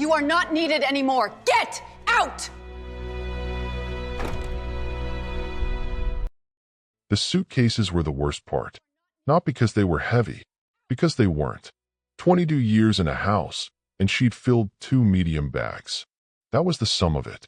You are not needed anymore. Get out! The suitcases were the worst part. Not because they were heavy, because they weren't. 22 years in a house, and she'd filled 2 medium bags. That was the sum of it.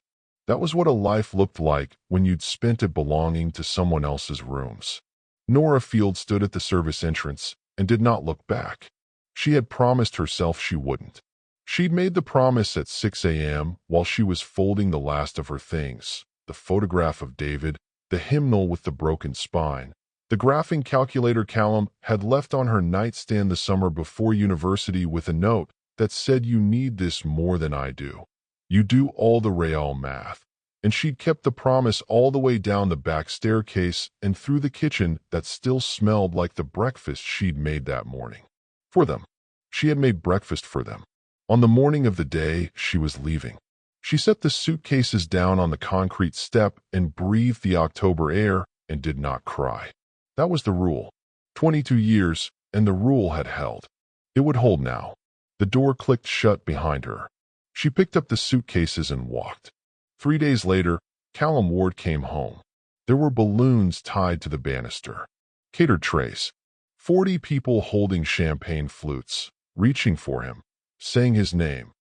That was what a life looked like when you'd spent it belonging to someone else's rooms. Nora Field stood at the service entrance and did not look back. She had promised herself she wouldn't. She'd made the promise at 6 a.m. while she was folding the last of her things: the photograph of David, the hymnal with the broken spine, the graphing calculator Callum had left on her nightstand the summer before university with a note that said, "You need this more than I do. You do all the real math." And she'd kept the promise all the way down the back staircase and through the kitchen that still smelled like the breakfast she'd made that morning. For them. She had made breakfast for them. On the morning of the day she was leaving, she set the suitcases down on the concrete step and breathed the October air and did not cry. That was the rule. 22 years, and the rule had held. It would hold now. The door clicked shut behind her. She picked up the suitcases and walked. 3 days later, Callum Ward came home. There were balloons tied to the banister. Catered trays. 40 people holding champagne flutes, reaching for him, saying his name.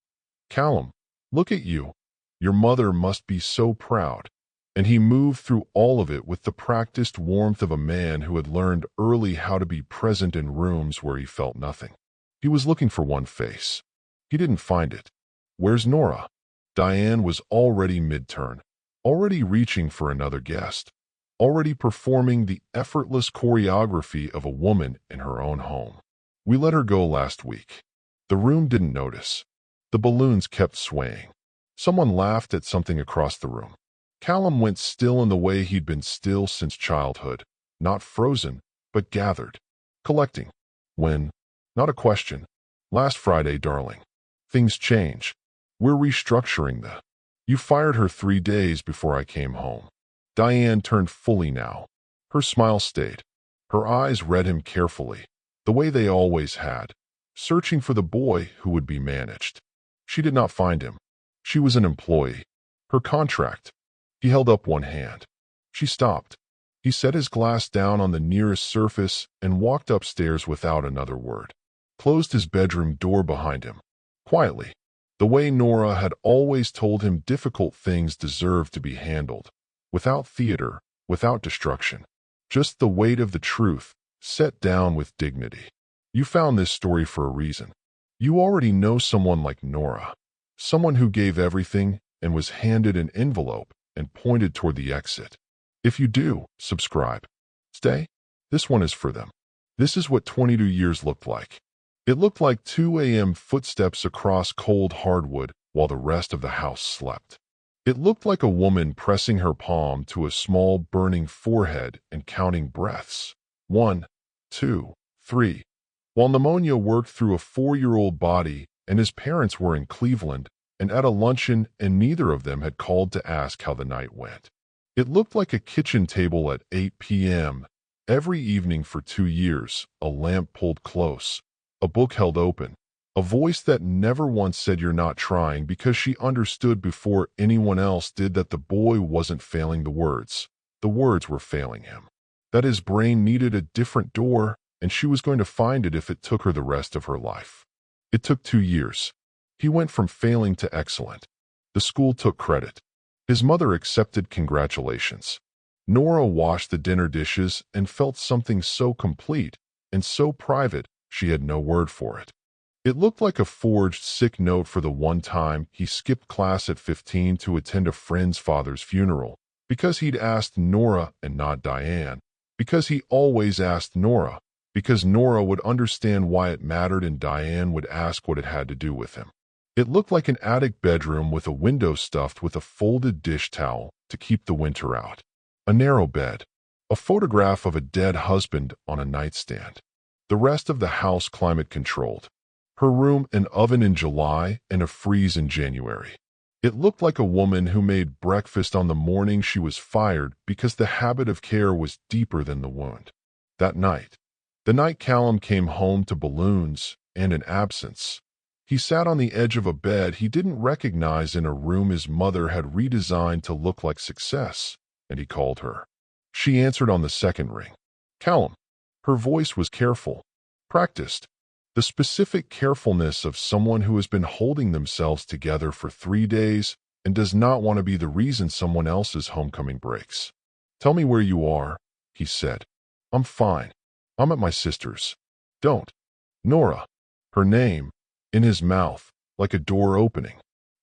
"Callum, look at you. Your mother must be so proud." And he moved through all of it with the practiced warmth of a man who had learned early how to be present in rooms where he felt nothing. He was looking for one face. He didn't find it. Where's Nora? Diane was already mid-turn, already reaching for another guest, already performing the effortless choreography of a woman in her own home. We let her go last week. The room didn't notice. The balloons kept swaying. Someone laughed at something across the room. Callum went still in the way he'd been still since childhood, not frozen, but gathered, collecting. When? Not a question. Last Friday, darling. Things change. We're restructuring the... You fired her 3 days before I came home. Diane turned fully now. Her smile stayed. Her eyes read him carefully, the way they always had, searching for the boy who would be managed. She did not find him. She was an employee. Her contract. He held up one hand. She stopped. He set his glass down on the nearest surface and walked upstairs without another word. Closed his bedroom door behind him. Quietly. The way Nora had always told him difficult things deserved to be handled. Without theater, without destruction. Just the weight of the truth, set down with dignity. You found this story for a reason. You already know someone like Nora. Someone who gave everything and was handed an envelope and pointed toward the exit. If you do, subscribe. Stay. This one is for them. This is what 22 years looked like. It looked like 2 a.m. footsteps across cold hardwood while the rest of the house slept. It looked like a woman pressing her palm to a small burning forehead and counting breaths. 1, 2, 3. While pneumonia worked through a 4-year-old body and his parents were in Cleveland and at a luncheon and neither of them had called to ask how the night went. It looked like a kitchen table at 8 p.m. Every evening for 2 years, a lamp pulled close. A book held open. A voice that never once said you're not trying because she understood before anyone else did that the boy wasn't failing the words. The words were failing him. That his brain needed a different door and she was going to find it if it took her the rest of her life. It took 2 years. He went from failing to excellent. The school took credit. His mother accepted congratulations. Nora washed the dinner dishes and felt something so complete and so private she had no word for it. It looked like a forged sick note for the one time he skipped class at 15 to attend a friend's father's funeral, because he'd asked Nora and not Diane, because he always asked Nora, because Nora would understand why it mattered and Diane would ask what it had to do with him. It looked like an attic bedroom with a window stuffed with a folded dish towel to keep the winter out. A narrow bed. A photograph of a dead husband on a nightstand. The rest of the house climate-controlled. Her room an oven in July and a freeze in January. It looked like a woman who made breakfast on the morning she was fired because the habit of care was deeper than the wound. That night. The night Callum came home to balloons and an absence. He sat on the edge of a bed he didn't recognize in a room his mother had redesigned to look like success, and he called her. She answered on the second ring. Callum. Her voice was careful, practiced, the specific carefulness of someone who has been holding themselves together for 3 days and does not want to be the reason someone else's homecoming breaks. Tell me where you are, he said. I'm fine. I'm at my sister's. Don't. Nora. Her name, in his mouth, like a door opening.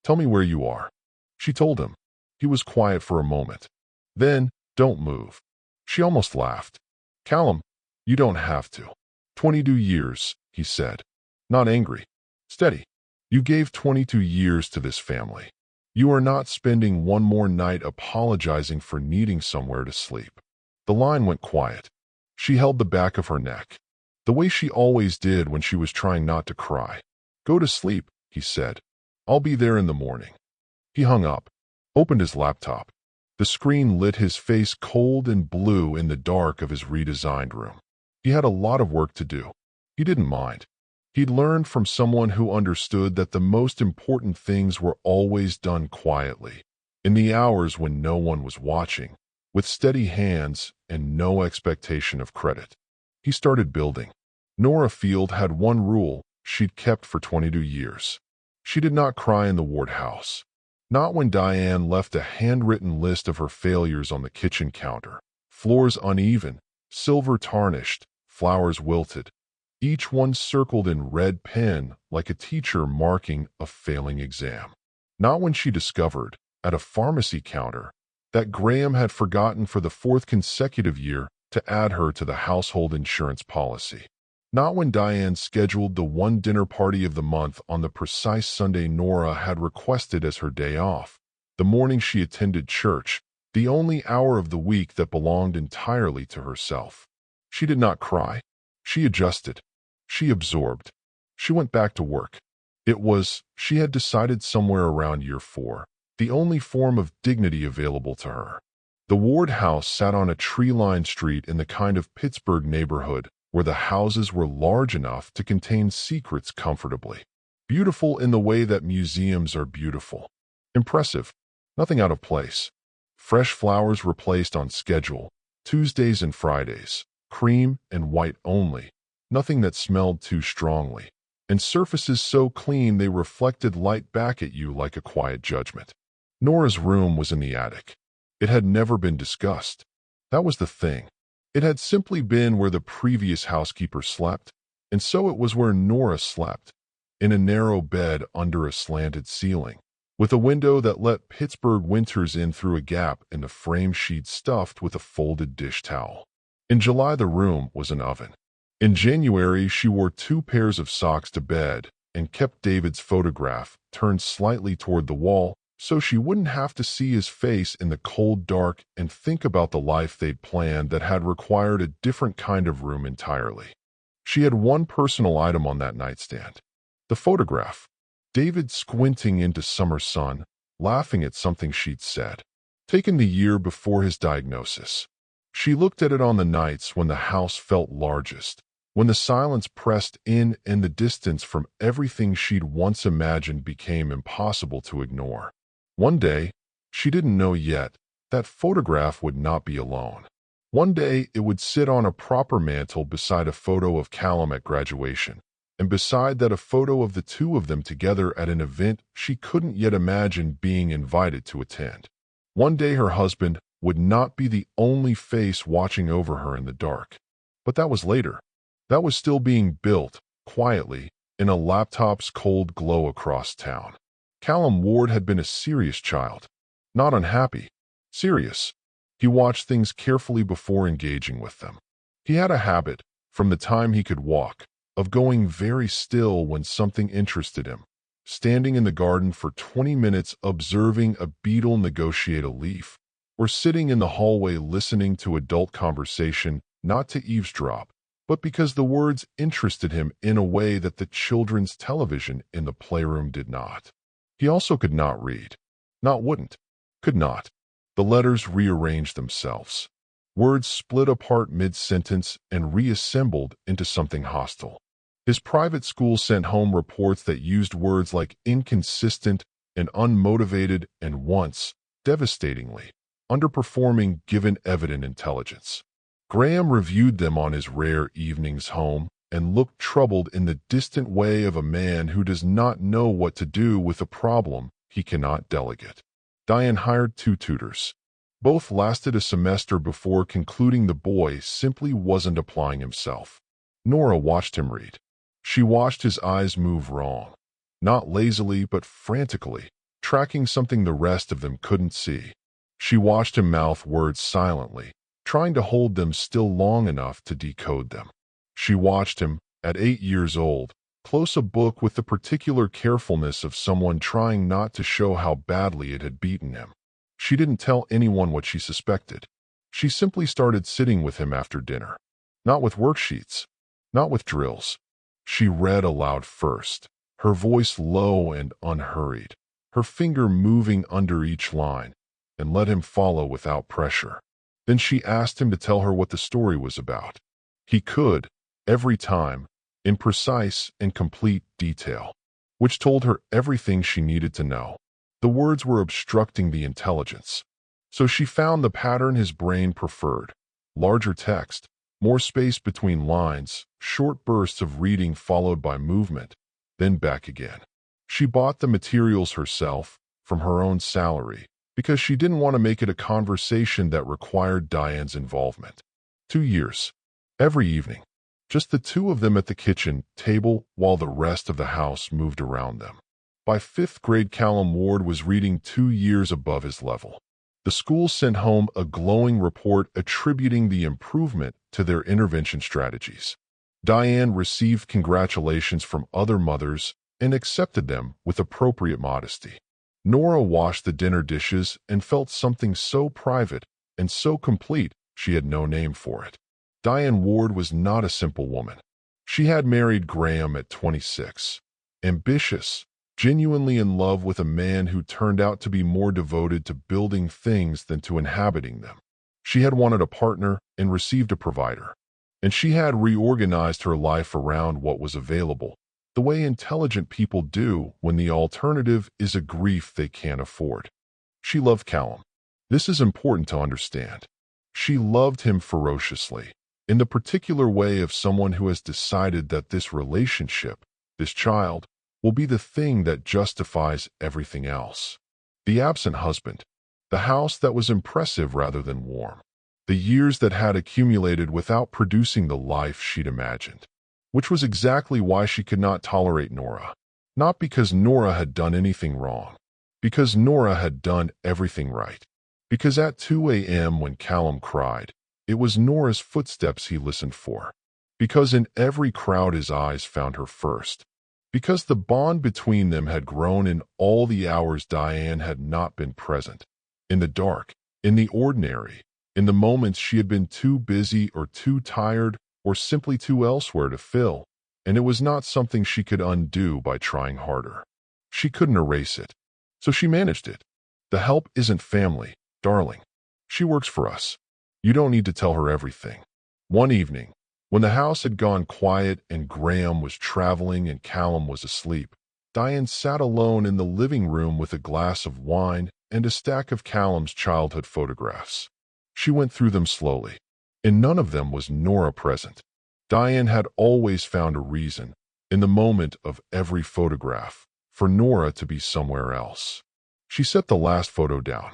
Tell me where you are. She told him. He was quiet for a moment. Then, don't move. She almost laughed. Callum, you don't have to. 22 years, he said. Not angry. Steady. You gave 22 years to this family. You are not spending one more night apologizing for needing somewhere to sleep. The line went quiet. She held the back of her neck, the way she always did when she was trying not to cry. Go to sleep, he said. I'll be there in the morning. He hung up, opened his laptop. The screen lit his face cold and blue in the dark of his redesigned room. He had a lot of work to do. He didn't mind. He'd learned from someone who understood that the most important things were always done quietly, in the hours when no one was watching, with steady hands and no expectation of credit. He started building. Nora Field had one rule she'd kept for 22 years. She did not cry in the ward house. Not when Diane left a handwritten list of her failures on the kitchen counter. Floors uneven, silver tarnished, flowers wilted. Each one circled in red pen like a teacher marking a failing exam. Not when she discovered, at a pharmacy counter, that Graham had forgotten for the 4th consecutive year to add her to the household insurance policy. Not when Diane scheduled the one dinner party of the month on the precise Sunday Nora had requested as her day off, the morning she attended church, the only hour of the week that belonged entirely to herself. She did not cry. She adjusted. She absorbed. She went back to work. It was, she had decided somewhere around year 4, the only form of dignity available to her. The ward house sat on a tree-lined street in the kind of Pittsburgh neighborhood where the houses were large enough to contain secrets comfortably. Beautiful in the way that museums are beautiful. Impressive. Nothing out of place. Fresh flowers replaced on schedule, Tuesdays and Fridays, cream and white only. Nothing that smelled too strongly, and surfaces so clean they reflected light back at you like a quiet judgment. Nora's room was in the attic. It had never been discussed. That was the thing. It had simply been where the previous housekeeper slept, and so it was where Nora slept, in a narrow bed under a slanted ceiling, with a window that let Pittsburgh winters in through a gap in the frame sheet stuffed with a folded dish towel. In July, the room was an oven. In January, she wore 2 pairs of socks to bed and kept David's photograph turned slightly toward the wall so she wouldn't have to see his face in the cold dark and think about the life they'd planned that had required a different kind of room entirely. She had one personal item on that nightstand. The photograph. David squinting into summer sun, laughing at something she'd said. Taken the year before his diagnosis. She looked at it on the nights when the house felt largest, when the silence pressed in and the distance from everything she'd once imagined became impossible to ignore. One day, she didn't know yet, that photograph would not be alone. One day, it would sit on a proper mantel beside a photo of Callum at graduation, and beside that a photo of the two of them together at an event she couldn't yet imagine being invited to attend. One day her husband would not be the only face watching over her in the dark. But that was later. That was still being built, quietly, in a laptop's cold glow across town. Callum Ward had been a serious child. Not unhappy. Serious. He watched things carefully before engaging with them. He had a habit, from the time he could walk, of going very still when something interested him, standing in the garden for 20 minutes observing a beetle negotiate a leaf, or sitting in the hallway listening to adult conversation, not to eavesdrop, but because the words interested him in a way that the children's television in the playroom did not. He also could not read. Not wouldn't. Could not. The letters rearranged themselves. Words split apart mid-sentence and reassembled into something hostile. His private school sent home reports that used words like inconsistent and unmotivated and once, devastatingly, underperforming given evident intelligence. Graham reviewed them on his rare evenings home and looked troubled in the distant way of a man who does not know what to do with a problem he cannot delegate. Diane hired 2 tutors. Both lasted a semester before concluding the boy simply wasn't applying himself. Nora watched him read. She watched his eyes move wrong, not lazily but frantically, tracking something the rest of them couldn't see. She watched him mouth words silently, trying to hold them still long enough to decode them. She watched him, at 8 years old, close a book with the particular carefulness of someone trying not to show how badly it had beaten him. She didn't tell anyone what she suspected. She simply started sitting with him after dinner. Not with worksheets, not with drills. She read aloud first, her voice low and unhurried, her finger moving under each line, and let him follow without pressure. Then she asked him to tell her what the story was about. He could, every time, in precise and complete detail, which told her everything she needed to know. The words were obstructing the intelligence. So she found the pattern his brain preferred: larger text, more space between lines, short bursts of reading followed by movement, then back again. She bought the materials herself, from her own salary, because she didn't want to make it a conversation that required Diane's involvement. 2 years. Every evening. Just the 2 of them at the kitchen table while the rest of the house moved around them. By 5th grade, Callum Ward was reading 2 years above his level. The school sent home a glowing report attributing the improvement to their intervention strategies. Diane received congratulations from other mothers and accepted them with appropriate modesty. Nora washed the dinner dishes and felt something so private and so complete she had no name for it. Diane Ward was not a simple woman. She had married Graham at 26. Ambitious, genuinely in love with a man who turned out to be more devoted to building things than to inhabiting them. She had wanted a partner and received a provider. And she had reorganized her life around what was available, the way intelligent people do when the alternative is a grief they can't afford. She loved Callum. This is important to understand. She loved him ferociously, in the particular way of someone who has decided that this relationship, this child, will be the thing that justifies everything else. The absent husband, the house that was impressive rather than warm, the years that had accumulated without producing the life she'd imagined, which was exactly why she could not tolerate Nora. Not because Nora had done anything wrong, because Nora had done everything right. Because at 2 a.m. when Callum cried, it was Nora's footsteps he listened for. Because in every crowd his eyes found her first. Because the bond between them had grown in all the hours Diane had not been present. In the dark, in the ordinary, in the moments she had been too busy or too tired or simply too elsewhere to fill, and it was not something she could undo by trying harder. She couldn't erase it. So she managed it. The help isn't family, darling. She works for us. You don't need to tell her everything. One evening, when the house had gone quiet and Graham was traveling and Callum was asleep, Diane sat alone in the living room with a glass of wine and a stack of Callum's childhood photographs. She went through them slowly. In none of them was Nora present. Diane had always found a reason, in the moment of every photograph, for Nora to be somewhere else. She set the last photo down,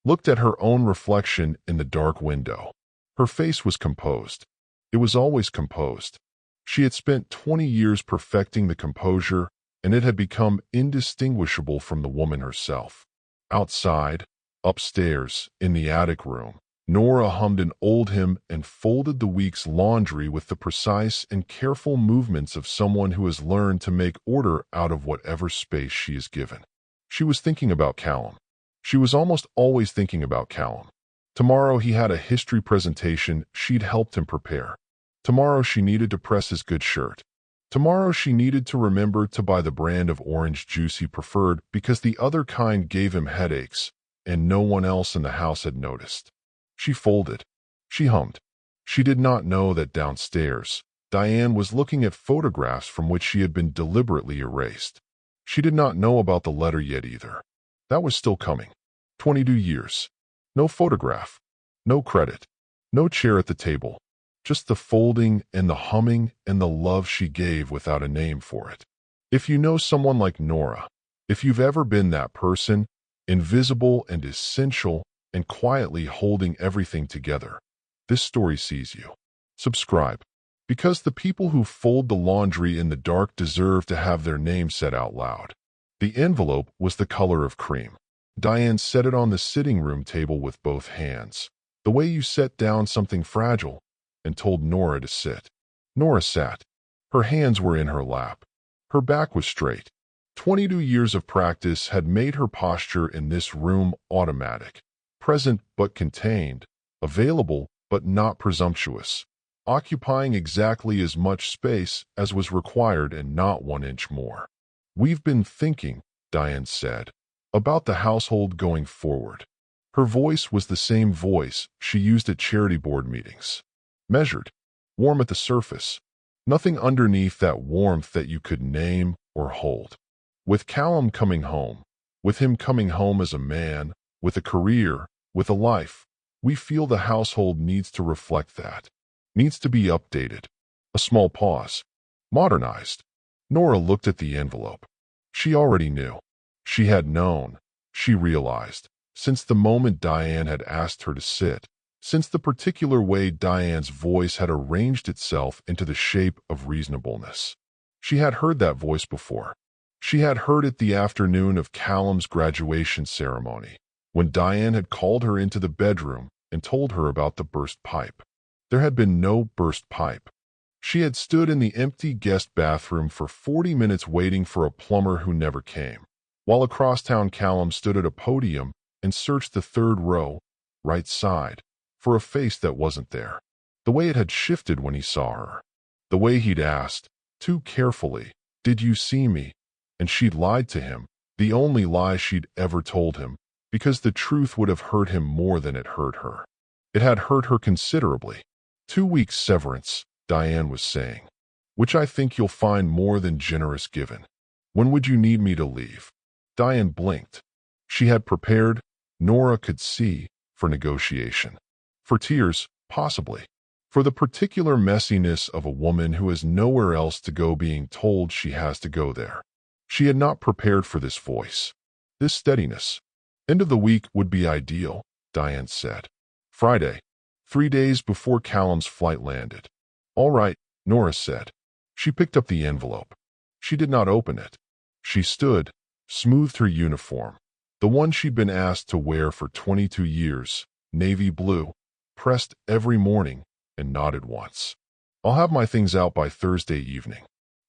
looked at her own reflection in the dark window. Her face was composed. It was always composed. She had spent 20 years perfecting the composure, and it had become indistinguishable from the woman herself. Outside, upstairs, in the attic room, Nora hummed an old hymn and folded the week's laundry with the precise and careful movements of someone who has learned to make order out of whatever space she is given. She was thinking about Callum. She was almost always thinking about Callum. Tomorrow he had a history presentation she'd helped him prepare. Tomorrow she needed to press his good shirt. Tomorrow she needed to remember to buy the brand of orange juice he preferred because the other kind gave him headaches, and no one else in the house had noticed. She folded. She hummed. She did not know that downstairs, Diane was looking at photographs from which she had been deliberately erased. She did not know about the letter yet either. That was still coming. 22 years. No photograph. No credit. No chair at the table. Just the folding and the humming and the love she gave without a name for it. If you know someone like Nora, if you've ever been that person, invisible and essential and quietly holding everything together, this story sees you. Subscribe. Because the people who fold the laundry in the dark deserve to have their names said out loud. The envelope was the color of cream. Diane set it on the sitting room table with both hands, the way you set down something fragile, and told Nora to sit. Nora sat. Her hands were in her lap. Her back was straight. 22 years of practice had made her posture in this room automatic, present but contained, available but not presumptuous, occupying exactly as much space as was required and not 1 inch more. "We've been thinking," Diane said, "about the household going forward." Her voice was the same voice she used at charity board meetings. Measured, warm at the surface, nothing underneath that warmth that you could name or hold. With Callum coming home, with him coming home as a man, with a career, with a life, we feel the household needs to reflect that, needs to be updated. A small pause. Modernized. Nora looked at the envelope. She already knew. She had known. She realized. Since the moment Diane had asked her to sit, since the particular way Diane's voice had arranged itself into the shape of reasonableness. She had heard that voice before. She had heard it the afternoon of Callum's graduation ceremony, when Diane had called her into the bedroom and told her about the burst pipe. There had been no burst pipe. She had stood in the empty guest bathroom for 40 minutes waiting for a plumber who never came, while across town Callum stood at a podium and searched the third row, right side, for a face that wasn't there. The way it had shifted when he saw her. The way he'd asked, too carefully, "Did you see me?" And she'd lied to him, the only lie she'd ever told him, because the truth would have hurt him more than it hurt her. It had hurt her considerably. 2 weeks severance, Diane was saying, which I think you'll find more than generous given. When would you need me to leave? Diane blinked. She had prepared, Nora could see, for negotiation. For tears, possibly. For the particular messiness of a woman who has nowhere else to go being told she has to go there. She had not prepared for this voice, this steadiness. End of the week would be ideal, Diane said. Friday, 3 days before Callum's flight landed. All right, Nora said. She picked up the envelope. She did not open it. She stood, smoothed her uniform, the one she'd been asked to wear for 22 years, navy blue, pressed every morning, and nodded once. I'll have my things out by Thursday evening.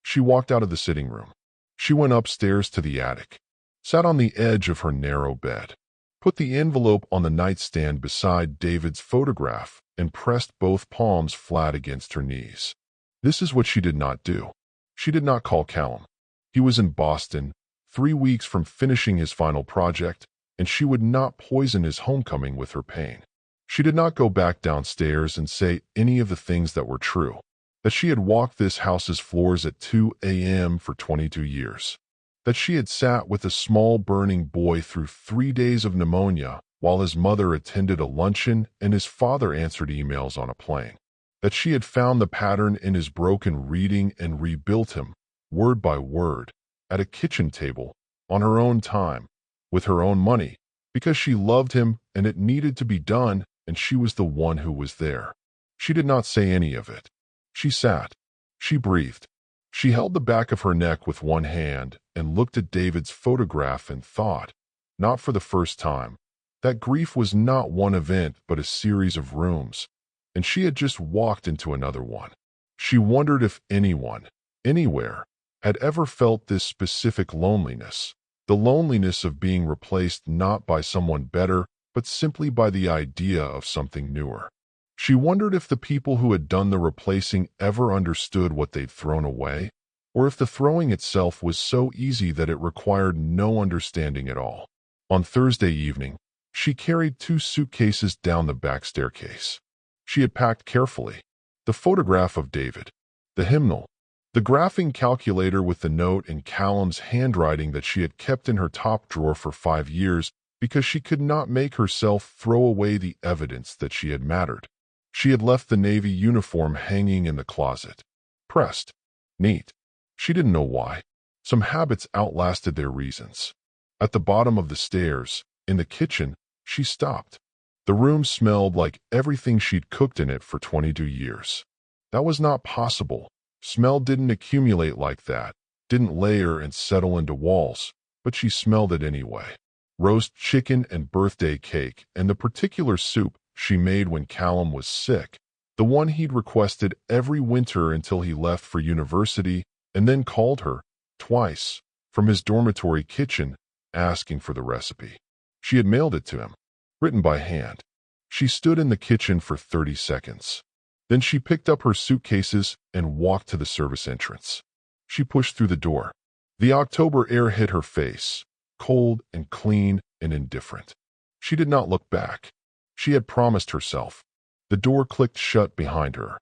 She walked out of the sitting room. She went upstairs to the attic, sat on the edge of her narrow bed, put the envelope on the nightstand beside David's photograph, and pressed both palms flat against her knees. This is what she did not do. She did not call Callum. He was in Boston, 3 weeks from finishing his final project, and she would not poison his homecoming with her pain. She did not go back downstairs and say any of the things that were true, that she had walked this house's floors at 2 a.m. for 22 years, that she had sat with a small burning boy through 3 days of pneumonia while his mother attended a luncheon and his father answered emails on a plane, that she had found the pattern in his broken reading and rebuilt him, word by word, at a kitchen table, on her own time, with her own money, because she loved him and it needed to be done and she was the one who was there. She did not say any of it. She sat. She breathed. She held the back of her neck with one hand and looked at David's photograph and thought, not for the first time, that grief was not one event but a series of rooms, and she had just walked into another one. She wondered if anyone, anywhere, had ever felt this specific loneliness, the loneliness of being replaced not by someone better, but simply by the idea of something newer. She wondered if the people who had done the replacing ever understood what they'd thrown away, or if the throwing itself was so easy that it required no understanding at all. On Thursday evening, she carried 2 suitcases down the back staircase. She had packed carefully. The photograph of David, The hymnal. The graphing calculator with the note in Callum's handwriting that she had kept in her top drawer for 5 years because she could not make herself throw away the evidence that she had mattered. She had left the Navy uniform hanging in the closet. Pressed. Neat. She didn't know why. Some habits outlasted their reasons. At the bottom of the stairs, in the kitchen, she stopped. The room smelled like everything she'd cooked in it for 22 years. That was not possible. Smell didn't accumulate like that, didn't layer and settle into walls, but she smelled it anyway. Roast chicken and birthday cake, and the particular soup she made when Callum was sick, the one he'd requested every winter until he left for university, and then called her, twice, from his dormitory kitchen, asking for the recipe. She had mailed it to him, written by hand. She stood in the kitchen for 30 seconds. Then she picked up her suitcases and walked to the service entrance. She pushed through the door. The October air hit her face, cold and clean and indifferent. She did not look back. She had promised herself. The door clicked shut behind her.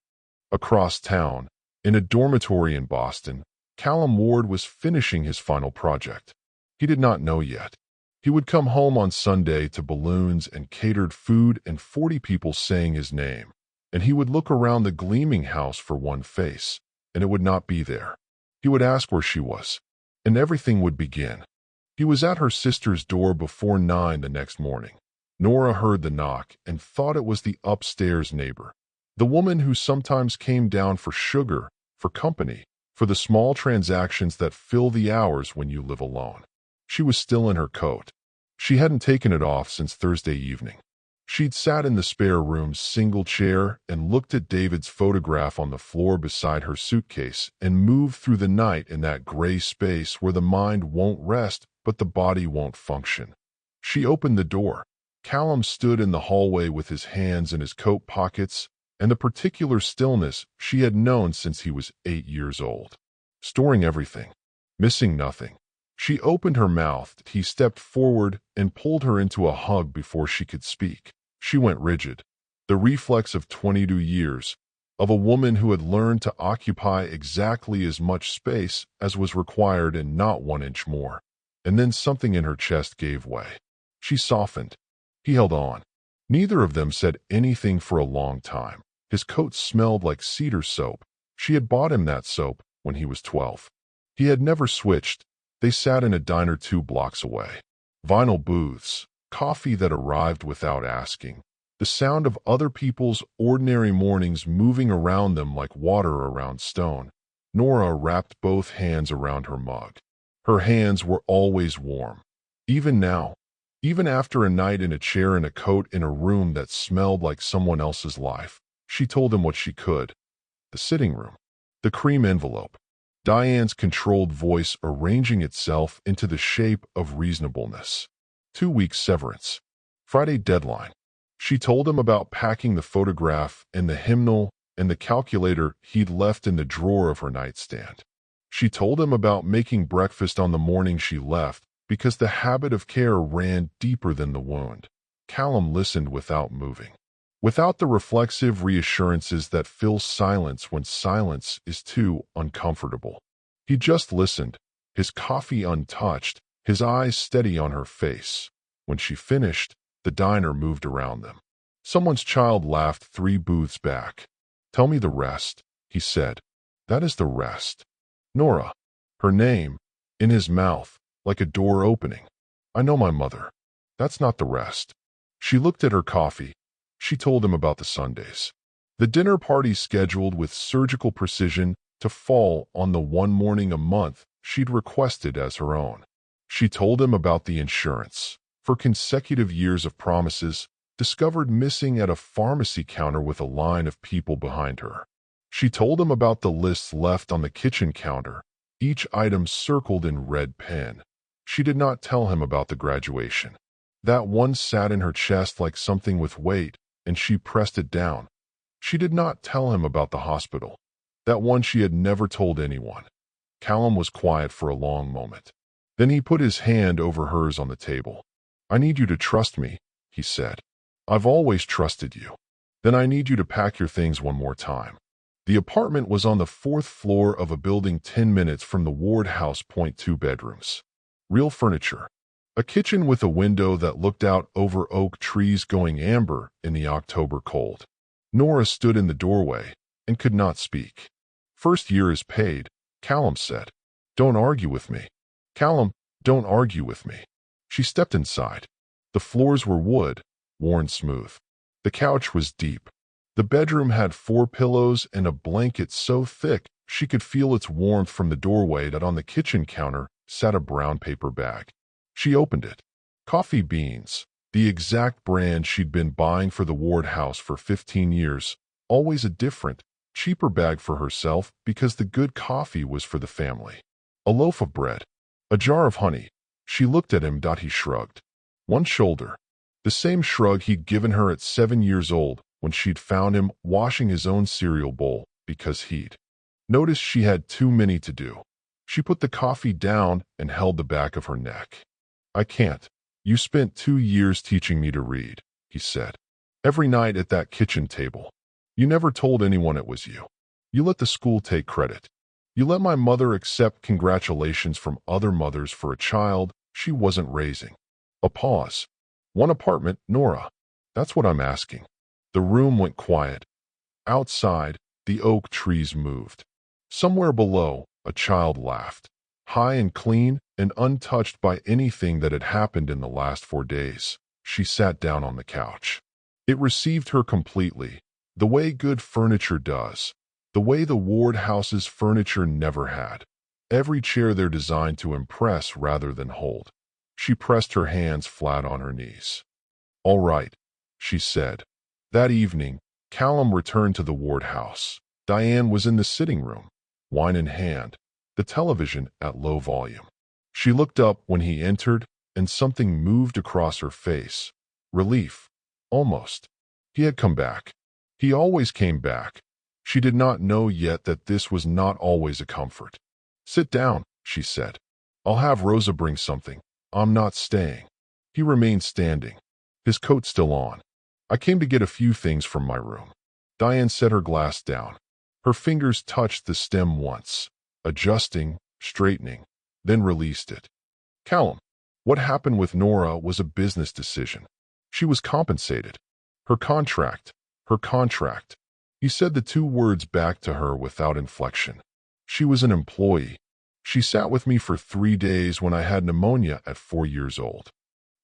Across town, in a dormitory in Boston, Callum Ward was finishing his final project. He did not know yet. He would come home on Sunday to balloons and catered food and 40 people saying his name. And he would look around the gleaming house for one face, and it would not be there. He would ask where she was, and everything would begin. He was at her sister's door before 9 the next morning. Nora heard the knock and thought it was the upstairs neighbor, the woman who sometimes came down for sugar, for company, for the small transactions that fill the hours when you live alone. She was still in her coat. She hadn't taken it off since Thursday evening. She'd sat in the spare room's single chair and looked at David's photograph on the floor beside her suitcase and moved through the night in that gray space where the mind won't rest but the body won't function. She opened the door. Callum stood in the hallway with his hands in his coat pockets and the particular stillness she had known since he was 8 years old. Storing everything, missing nothing. She opened her mouth. He stepped forward and pulled her into a hug before she could speak. She went rigid, the reflex of 22 years, of a woman who had learned to occupy exactly as much space as was required and not 1 inch more. And then something in her chest gave way. She softened. He held on. Neither of them said anything for a long time. His coat smelled like cedar soap. She had bought him that soap when he was 12. He had never switched. They sat in a diner 2 blocks away. Vinyl booths, coffee that arrived without asking, the sound of other people's ordinary mornings moving around them like water around stone. Nora wrapped both hands around her mug. Her hands were always warm. Even now, even after a night in a chair in a coat in a room that smelled like someone else's life, she told him what she could. The sitting room. The cream envelope. Diane's controlled voice arranging itself into the shape of reasonableness. 2 weeks severance. Friday deadline. She told him about packing the photograph and the hymnal and the calculator he'd left in the drawer of her nightstand. She told him about making breakfast on the morning she left because the habit of care ran deeper than the wound. Callum listened without moving. Without the reflexive reassurances that fill silence when silence is too uncomfortable. He just listened, his coffee untouched, his eyes steady on her face. When she finished, the diner moved around them. Someone's child laughed 3 booths back. "Tell me the rest," he said. "That is the rest." Nora. Her name, in his mouth, like a door opening. "I know my mother. That's not the rest." She looked at her coffee. She told him about the Sundays. The dinner party scheduled with surgical precision to fall on the one morning a month she'd requested as her own. She told him about the insurance, for consecutive years of promises, discovered missing at a pharmacy counter with a line of people behind her. She told him about the lists left on the kitchen counter, each item circled in red pen. She did not tell him about the graduation. That one sat in her chest like something with weight, and she pressed it down. She did not tell him about the hospital. That one she had never told anyone. Callum was quiet for a long moment. Then he put his hand over hers on the table. "I need you to trust me," he said. "I've always trusted you. Then I need you to pack your things one more time." The apartment was on the 4th floor of a building 10 minutes from the Ward house. 2 bedrooms. Real furniture. A kitchen with a window that looked out over oak trees going amber in the October cold. Nora stood in the doorway and could not speak. "First year is paid," Callum said. "Don't argue with me. Callum, don't argue with me." She stepped inside. The floors were wood, worn smooth. The couch was deep. The bedroom had 4 pillows and a blanket so thick she could feel its warmth from the doorway. That on the kitchen counter sat a brown paper bag. She opened it. Coffee beans, the exact brand she'd been buying for the Ward house for 15 years, always a different, cheaper bag for herself because the good coffee was for the family. A loaf of bread. A jar of honey. She looked at him. He shrugged. One shoulder. The same shrug he'd given her at 7 years old when she'd found him washing his own cereal bowl because he'd noticed she had too many to do. She put the coffee down and held the back of her neck. "I can't. You spent 2 years teaching me to read," he said. "Every night at that kitchen table. You never told anyone it was you. You let the school take credit. You let my mother accept congratulations from other mothers for a child she wasn't raising." A pause. "One apartment, Nora. That's what I'm asking." The room went quiet. Outside, the oak trees moved. Somewhere below, a child laughed, high and clean and untouched by anything that had happened in the last 4 days. She sat down on the couch. It received her completely, the way good furniture does, the way the Ward house's furniture never had. Every chair there designed to impress rather than hold. She pressed her hands flat on her knees. "All right," she said. That evening, Callum returned to the Ward house. Diane was in the sitting room, wine in hand, the television at low volume. She looked up when he entered, and something moved across her face. Relief. Almost. He had come back. He always came back. She did not know yet that this was not always a comfort. "Sit down," she said. "I'll have Rosa bring something. I'm not staying." He remained standing, his coat still on. "I came to get a few things from my room." Diane set her glass down. Her fingers touched the stem once, adjusting, straightening, then released it. "Callum, what happened with Nora was a business decision. She was compensated. Her contract. He said the 2 words back to her without inflection. "She was an employee. She sat with me for 3 days when I had pneumonia at 4 years old."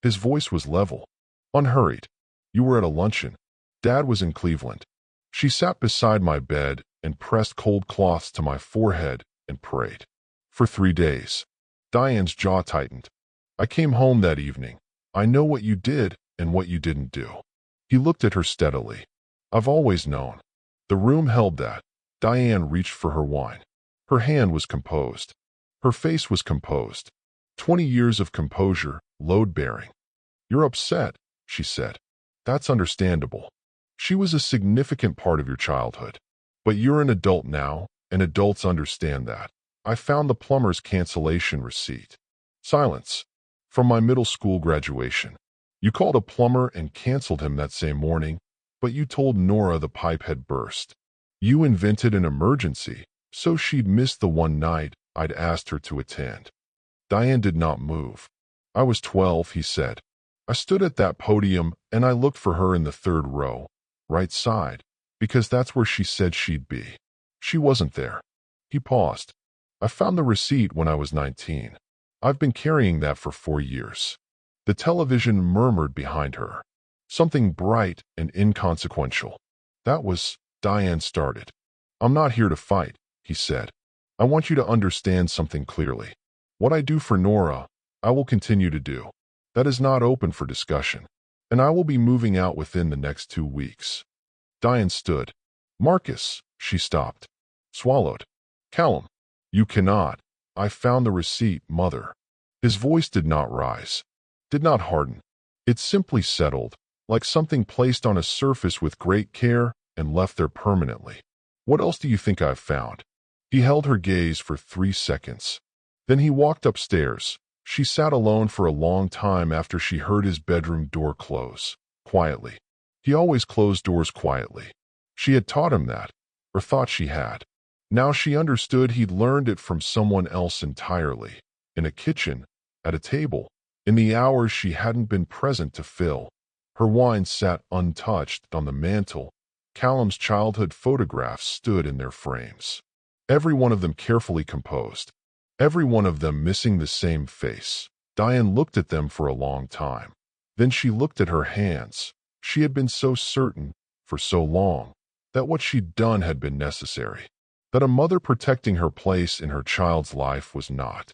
His voice was level, unhurried. "You were at a luncheon. Dad was in Cleveland. She sat beside my bed and pressed cold cloths to my forehead and prayed. For 3 days. Diane's jaw tightened. "I came home that evening. I know what you did and what you didn't do." He looked at her steadily. "I've always known." The room held that. Diane reached for her wine. Her hand was composed. Her face was composed. 20 years of composure, load-bearing. "You're upset," she said. "That's understandable. She was a significant part of your childhood. But you're an adult now, and adults understand that. I found the plumber's cancellation receipt." Silence. "From my middle school graduation. You called a plumber and canceled him that same morning, but you told Nora the pipe had burst. You invented an emergency, so she'd miss the one night I'd asked her to attend." Diane did not move. "I was 12, he said. "I stood at that podium and I looked for her in the 3rd row, right side, because that's where she said she'd be. She wasn't there." He paused. "I found the receipt when I was 19. I've been carrying that for 4 years." The television murmured behind her. Something bright and inconsequential. "That was," Diane started. "I'm not here to fight," he said. "I want you to understand something clearly. What I do for Nora, I will continue to do. That is not open for discussion. And I will be moving out within the next 2 weeks." Diane stood. "Marcus," she stopped. Swallowed. "Callum, you cannot. I found the receipt, Mother." His voice did not rise, did not harden. It simply settled, like something placed on a surface with great care and left there permanently. "What else do you think I've found?" He held her gaze for 3 seconds. Then he walked upstairs. She sat alone for a long time after she heard his bedroom door close, quietly. He always closed doors quietly. She had taught him that. or thought she had. Now she understood he'd learned it from someone else entirely. In a kitchen, at a table, in the hours she hadn't been present to fill. Her wine sat untouched on the mantel. Callum's childhood photographs stood in their frames. Every one of them carefully composed. Every one of them missing the same face. Diane looked at them for a long time. Then she looked at her hands. She had been so certain, for so long, that what she'd done had been necessary. That a mother protecting her place in her child's life was not.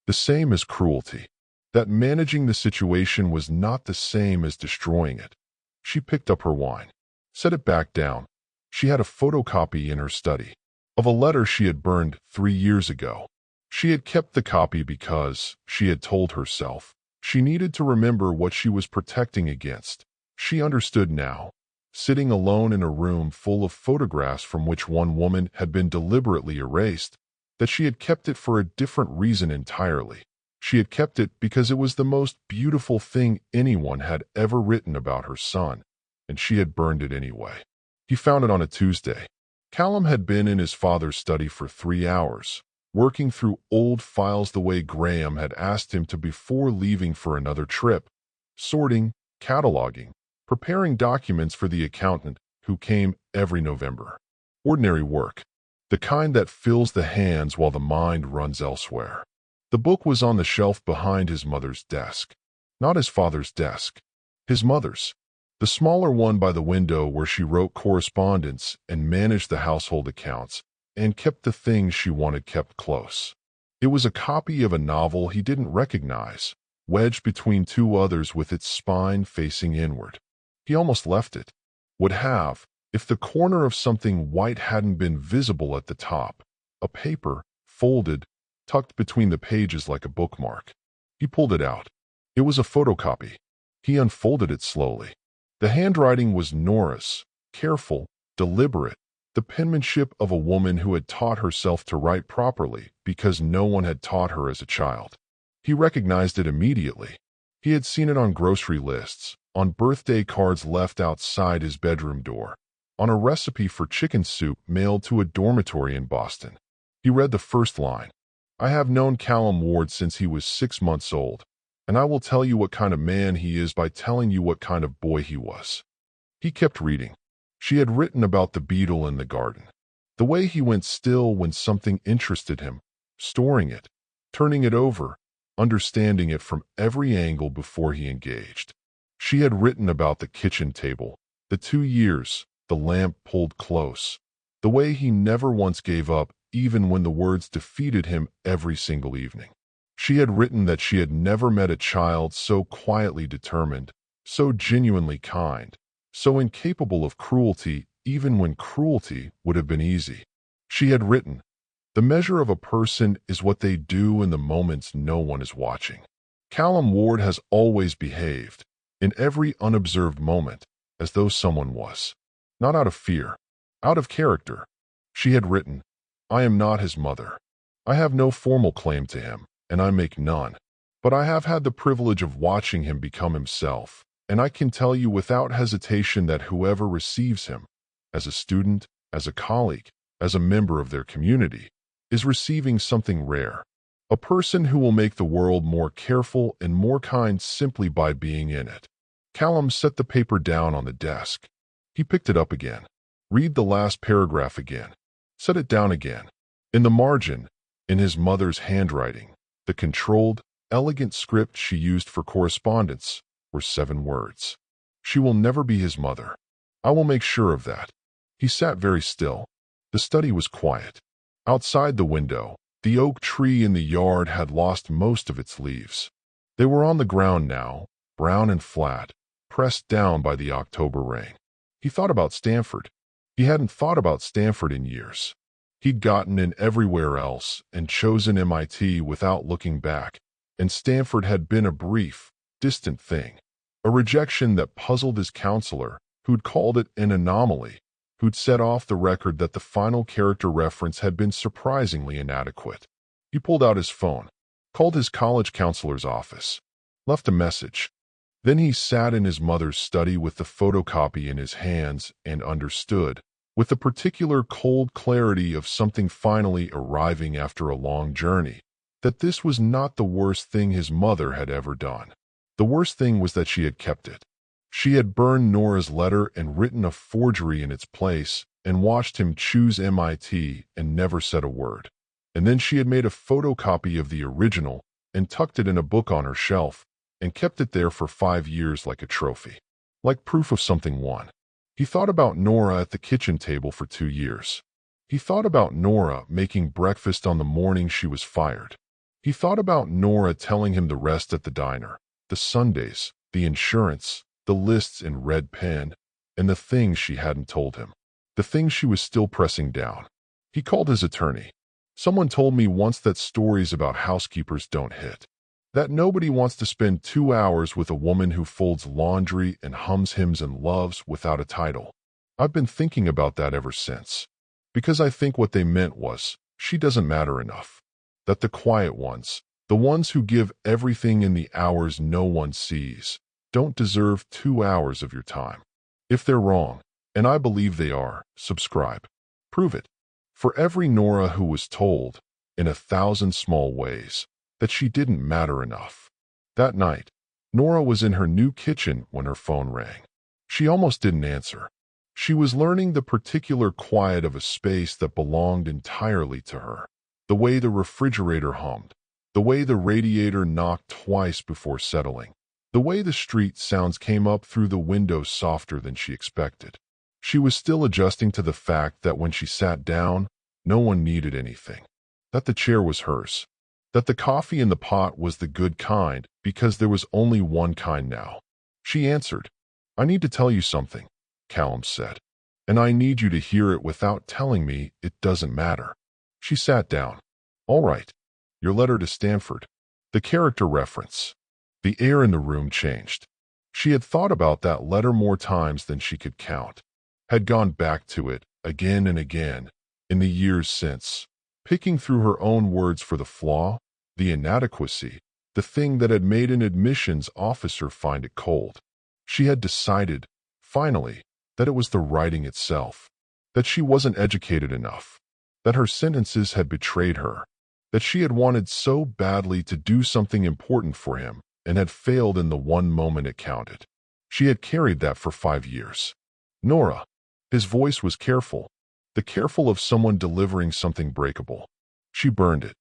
The same as cruelty. That managing the situation was not the same as destroying it. She picked up her wine, set it back down. She had a photocopy in her study of a letter she had burned 3 years ago. She had kept the copy because, she had told herself, she needed to remember what she was protecting against. She understood now, sitting alone in a room full of photographs from which one woman had been deliberately erased, that she had kept it for a different reason entirely. She had kept it because it was the most beautiful thing anyone had ever written about her son, and she had burned it anyway. He found it on a Tuesday. Callum had been in his father's study for 3 hours, working through old files the way Graham had asked him to before leaving for another trip, sorting, cataloging, preparing documents for the accountant who came every November. Ordinary work, the kind that fills the hands while the mind runs elsewhere. The book was on the shelf behind his mother's desk. Not his father's desk, his mother's. The smaller one by the window where she wrote correspondence and managed the household accounts and kept the things she wanted kept close. It was a copy of a novel he didn't recognize, wedged between 2 others with its spine facing inward. He almost left it. Would have, if the corner of something white hadn't been visible at the top. A paper, folded, tucked between the pages like a bookmark. He pulled it out. It was a photocopy. He unfolded it slowly. The handwriting was Nora's, careful, deliberate, the penmanship of a woman who had taught herself to write properly because no one had taught her as a child. He recognized it immediately. He had seen it on grocery lists, on birthday cards left outside his bedroom door, on a recipe for chicken soup mailed to a dormitory in Boston. He read the first line. I have known Callum Ward since he was 6 months old, and I will tell you what kind of man he is by telling you what kind of boy he was. He kept reading. She had written about the beetle in the garden, the way he went still when something interested him, storing it, turning it over, understanding it from every angle before he engaged. She had written about the kitchen table, the 2 years, the lamp pulled close, the way he never once gave up even when the words defeated him every single evening. She had written that she had never met a child so quietly determined, so genuinely kind, so incapable of cruelty even when cruelty would have been easy. She had written, the measure of a person is what they do in the moments no one is watching. Callum Ward has always behaved, in every unobserved moment, as though someone was. Not out of fear, out of character. She had written, I am not his mother. I have no formal claim to him, and I make none. But I have had the privilege of watching him become himself, and I can tell you without hesitation that whoever receives him, as a student, as a colleague, as a member of their community, is receiving something rare. A person who will make the world more careful and more kind simply by being in it. Callum set the paper down on the desk. He picked it up again. Read the last paragraph again. Set it down again. In the margin, in his mother's handwriting, the controlled, elegant script she used for correspondence, were 7 words. She will never be his mother. I will make sure of that. He sat very still. The study was quiet. Outside the window, the oak tree in the yard had lost most of its leaves. They were on the ground now, brown and flat, pressed down by the October rain. He thought about Stanford. He hadn't thought about Stanford in years. He'd gotten in everywhere else and chosen MIT without looking back, and Stanford had been a brief, distant thing, a rejection that puzzled his counselor, who'd called it an anomaly, who'd set off the record that the final character reference had been surprisingly inadequate. He pulled out his phone, called his college counselor's office, left a message. Then he sat in his mother's study with the photocopy in his hands and understood. with the particular cold clarity of something finally arriving after a long journey, that this was not the worst thing his mother had ever done. The worst thing was that she had kept it. She had burned Nora's letter and written a forgery in its place and watched him choose MIT and never said a word. And then she had made a photocopy of the original and tucked it in a book on her shelf and kept it there for 5 years like a trophy, like proof of something won. He thought about Nora at the kitchen table for 2 years. He thought about Nora making breakfast on the morning she was fired. He thought about Nora telling him the rest at the diner, the Sundays, the insurance, the lists in red pen, and the things she hadn't told him, the things she was still pressing down. He called his attorney. Someone told me once that stories about housekeepers don't hit. That nobody wants to spend 2 hours with a woman who folds laundry and hums hymns and loves without a title. I've been thinking about that ever since. Because I think what they meant was, she doesn't matter enough. That the quiet ones, the ones who give everything in the hours no one sees, don't deserve 2 hours of your time. If they're wrong, and I believe they are, subscribe. Prove it. For every Nora who was told, in 1,000 small ways, that she didn't matter enough. That night, Nora was in her new kitchen when her phone rang. She almost didn't answer. She was learning the particular quiet of a space that belonged entirely to her. The way the refrigerator hummed, the way the radiator knocked twice before settling, the way the street sounds came up through the window softer than she expected. She was still adjusting to the fact that when she sat down, no one needed anything. That the chair was hers. That the coffee in the pot was the good kind because there was only one kind now. She answered. "I need to tell you something," Callum said. "And I need you to hear it without telling me it doesn't matter." She sat down. "All right. Your letter to Stanford." The character reference. The air in the room changed. She had thought about that letter more times than she could count. Had gone back to it again and again in the years since, picking through her own words for the flaw, the inadequacy, the thing that had made an admissions officer find it cold. She had decided, finally, that it was the writing itself, that she wasn't educated enough, that her sentences had betrayed her, that she had wanted so badly to do something important for him and had failed in the one moment it counted. She had carried that for 5 years. Nora. His voice was careful, the careful of someone delivering something breakable. She burned it.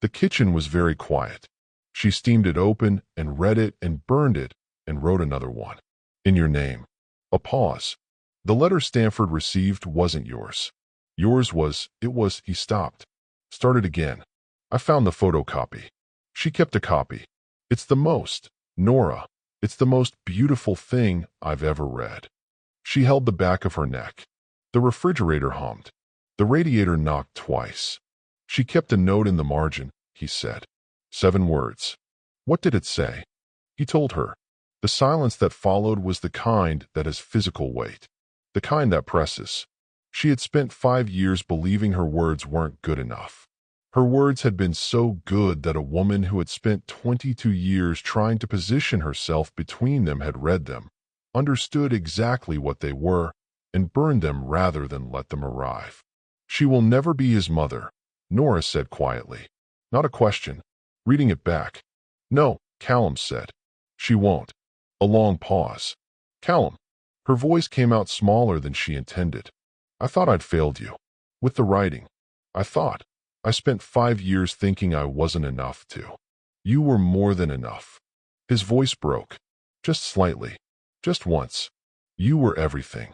The kitchen was very quiet. She steamed it open and read it and burned it and wrote another one. "In your name." A pause. "The letter Stanford received wasn't yours. Yours was, it was," he stopped. Started again. "I found the photocopy." She kept a copy. "It's the most, Nora, it's the most beautiful thing I've ever read." She held the back of her neck. The refrigerator hummed. The radiator knocked twice. "She kept a note in the margin," he said. 7 words. What did it say? He told her. The silence that followed was the kind that has physical weight, the kind that presses. She had spent 5 years believing her words weren't good enough. Her words had been so good that a woman who had spent 22 years trying to position herself between them had read them, understood exactly what they were, and burned them rather than let them arrive. "She will never be his mother," Nora said quietly. Not a question. Reading it back. "No," Callum said. "She won't." A long pause. "Callum." Her voice came out smaller than she intended. "I thought I'd failed you. With the writing. I thought. I spent 5 years thinking I wasn't enough to. You were more than enough." His voice broke. Just slightly. Just once. "You were everything."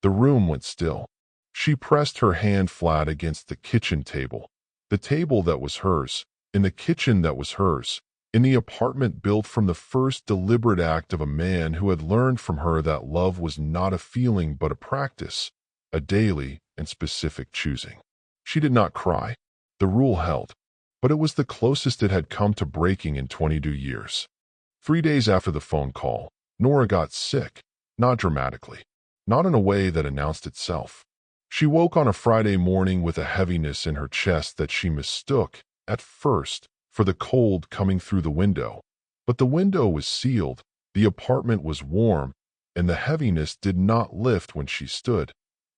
The room went still. She pressed her hand flat against the kitchen table. The table that was hers, in the kitchen that was hers, in the apartment built from the first deliberate act of a man who had learned from her that love was not a feeling but a practice, a daily and specific choosing. She did not cry. The rule held. But it was the closest it had come to breaking in 22 years. 3 days after the phone call, Nora got sick, not dramatically, not in a way that announced itself. She woke on a Friday morning with a heaviness in her chest that she mistook, at first, for the cold coming through the window. But the window was sealed, the apartment was warm, and the heaviness did not lift when she stood.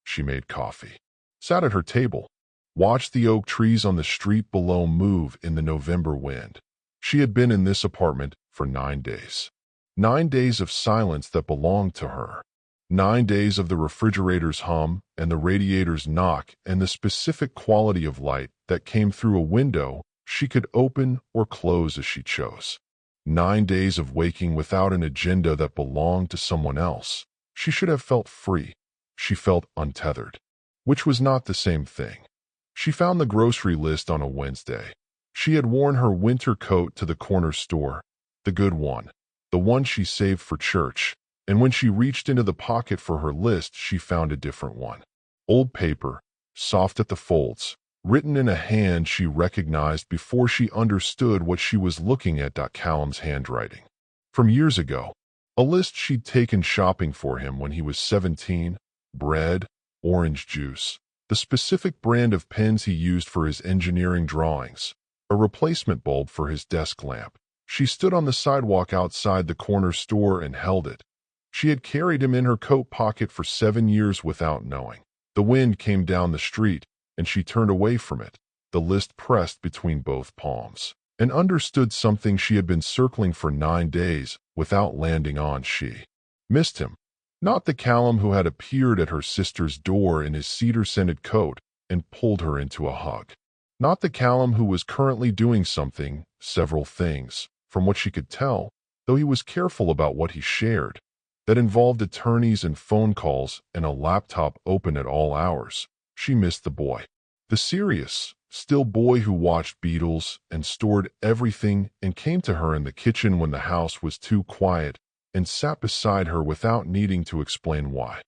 She made coffee, sat at her table, watched the oak trees on the street below move in the November wind. She had been in this apartment for 9 days. 9 days of silence that belonged to her. 9 days of the refrigerator's hum and the radiator's knock and the specific quality of light that came through a window she could open or close as she chose. 9 days of waking without an agenda that belonged to someone else. She should have felt free. She felt untethered, which was not the same thing. She found the grocery list on a Wednesday. She had worn her winter coat to the corner store, the good one, the one she saved for church, and when she reached into the pocket for her list, she found a different one. Old paper, soft at the folds, written in a hand she recognized before she understood what she was looking at. Callum's handwriting. From years ago, a list she'd taken shopping for him when he was 17, bread, orange juice, the specific brand of pens he used for his engineering drawings, a replacement bulb for his desk lamp. She stood on the sidewalk outside the corner store and held it. She had carried him in her coat pocket for 7 years without knowing. The wind came down the street, and she turned away from it, the list pressed between both palms, and understood something she had been circling for 9 days without landing on. She missed him. Not the Callum who had appeared at her sister's door in his cedar-scented coat and pulled her into a hug. Not the Callum who was currently doing something, several things, from what she could tell, though he was careful about what he shared, that involved attorneys and phone calls and a laptop open at all hours. She missed the boy. The serious, still boy who watched Beatles and stored everything and came to her in the kitchen when the house was too quiet and sat beside her without needing to explain why.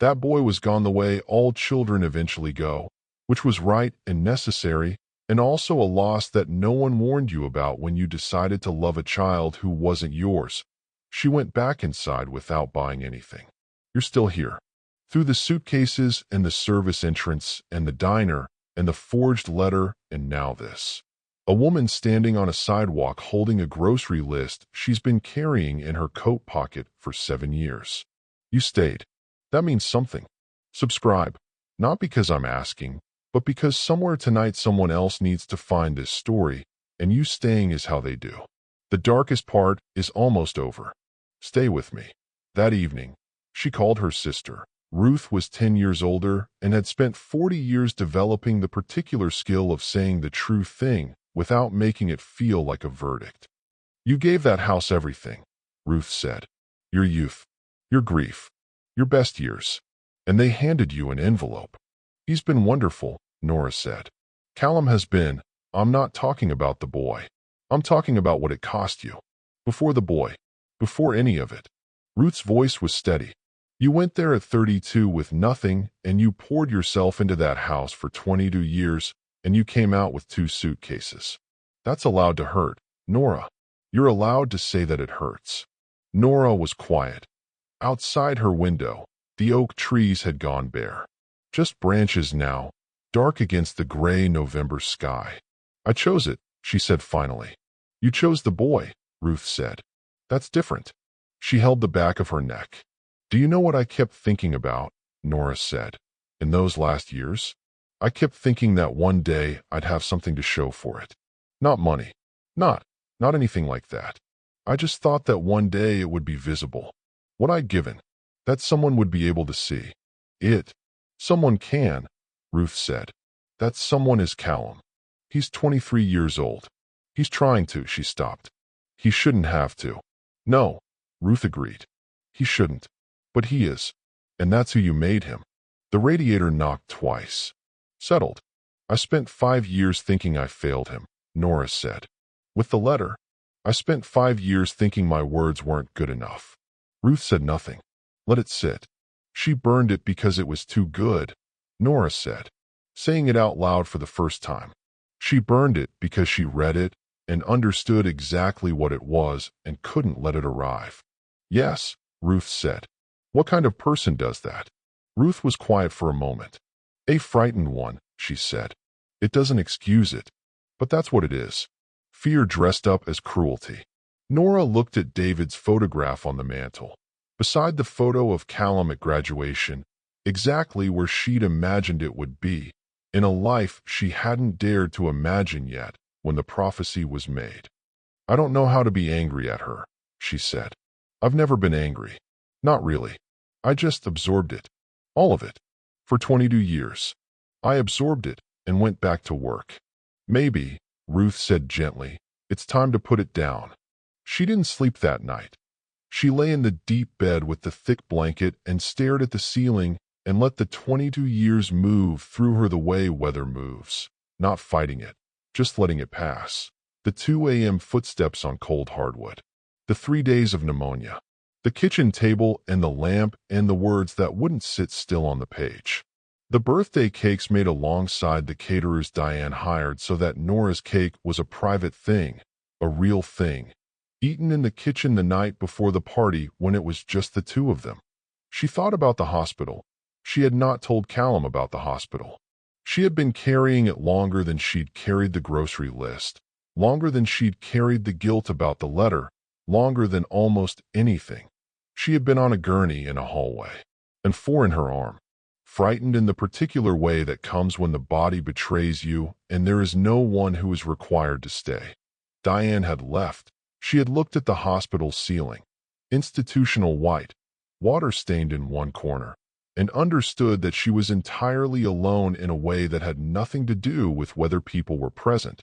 That boy was gone the way all children eventually go, which was right and necessary, and also a loss that no one warned you about when you decided to love a child who wasn't yours. She went back inside without buying anything. You're still here. Through the suitcases and the service entrance and the diner and the forged letter and now this. A woman standing on a sidewalk holding a grocery list she's been carrying in her coat pocket for 7 years. You stayed. That means something. Subscribe. Not because I'm asking, but because somewhere tonight someone else needs to find this story, and you staying is how they do. The darkest part is almost over. Stay with me. That evening, she called her sister. Ruth was 10 years older and had spent 40 years developing the particular skill of saying the true thing without making it feel like a verdict. You gave that house everything, Ruth said. Your youth, your grief, your best years. And they handed you an envelope. He's been wonderful, Nora said. Callum has been. I'm not talking about the boy. I'm talking about what it cost you. Before the boy. Before any of it. Ruth's voice was steady. You went there at 32 with nothing, and you poured yourself into that house for 22 years, and you came out with 2 suitcases. That's allowed to hurt, Nora. You're allowed to say that it hurts. Nora was quiet. Outside her window, the oak trees had gone bare. Just branches now, dark against the gray November sky. I chose it, she said finally. You chose the boy, Ruth said. That's different. She held the back of her neck. Do you know what I kept thinking about? Nora said. In those last years? I kept thinking that one day I'd have something to show for it. Not money. Not anything like that. I just thought that one day it would be visible. What I'd given. That someone would be able to see. It. Someone can, Ruth said. That someone is Callum. He's 23 years old. He's trying to, she stopped. He shouldn't have to. No, Ruth agreed. He shouldn't. But he is. And that's who you made him. The radiator knocked twice. Settled. I spent 5 years thinking I failed him, Nora said. With the letter, I spent 5 years thinking my words weren't good enough. Ruth said nothing. Let it sit. She burned it because it was too good, Nora said, saying it out loud for the first time. She burned it because she read it and understood exactly what it was and couldn't let it arrive. Yes, Ruth said. What kind of person does that? Ruth was quiet for a moment. A frightened one, she said. It doesn't excuse it, but that's what it is. Fear dressed up as cruelty. Nora looked at David's photograph on the mantel. Beside the photo of Callum at graduation, exactly where she'd imagined it would be, in a life she hadn't dared to imagine yet when the prophecy was made. "I don't know how to be angry at her," she said. "I've never been angry. Not really. I just absorbed it. All of it. For 22 years. I absorbed it and went back to work." "Maybe," Ruth said gently, "it's time to put it down." She didn't sleep that night. She lay in the deep bed with the thick blanket and stared at the ceiling and let the 22 years move through her the way weather moves, not fighting it, just letting it pass. The 2 a.m. footsteps on cold hardwood. The 3 days of pneumonia. The kitchen table and the lamp and the words that wouldn't sit still on the page. The birthday cakes made alongside the caterers Diane hired so that Nora's cake was a private thing, a real thing, eaten in the kitchen the night before the party when it was just the two of them. She thought about the hospital. She had not told Callum about the hospital. She had been carrying it longer than she'd carried the grocery list, longer than she'd carried the guilt about the letter, longer than almost anything. She had been on a gurney in a hallway, and 4 in her arm, frightened in the particular way that comes when the body betrays you and there is no one who is required to stay. Diane had left. She had looked at the hospital ceiling, institutional white, water-stained in one corner, and understood that she was entirely alone in a way that had nothing to do with whether people were present.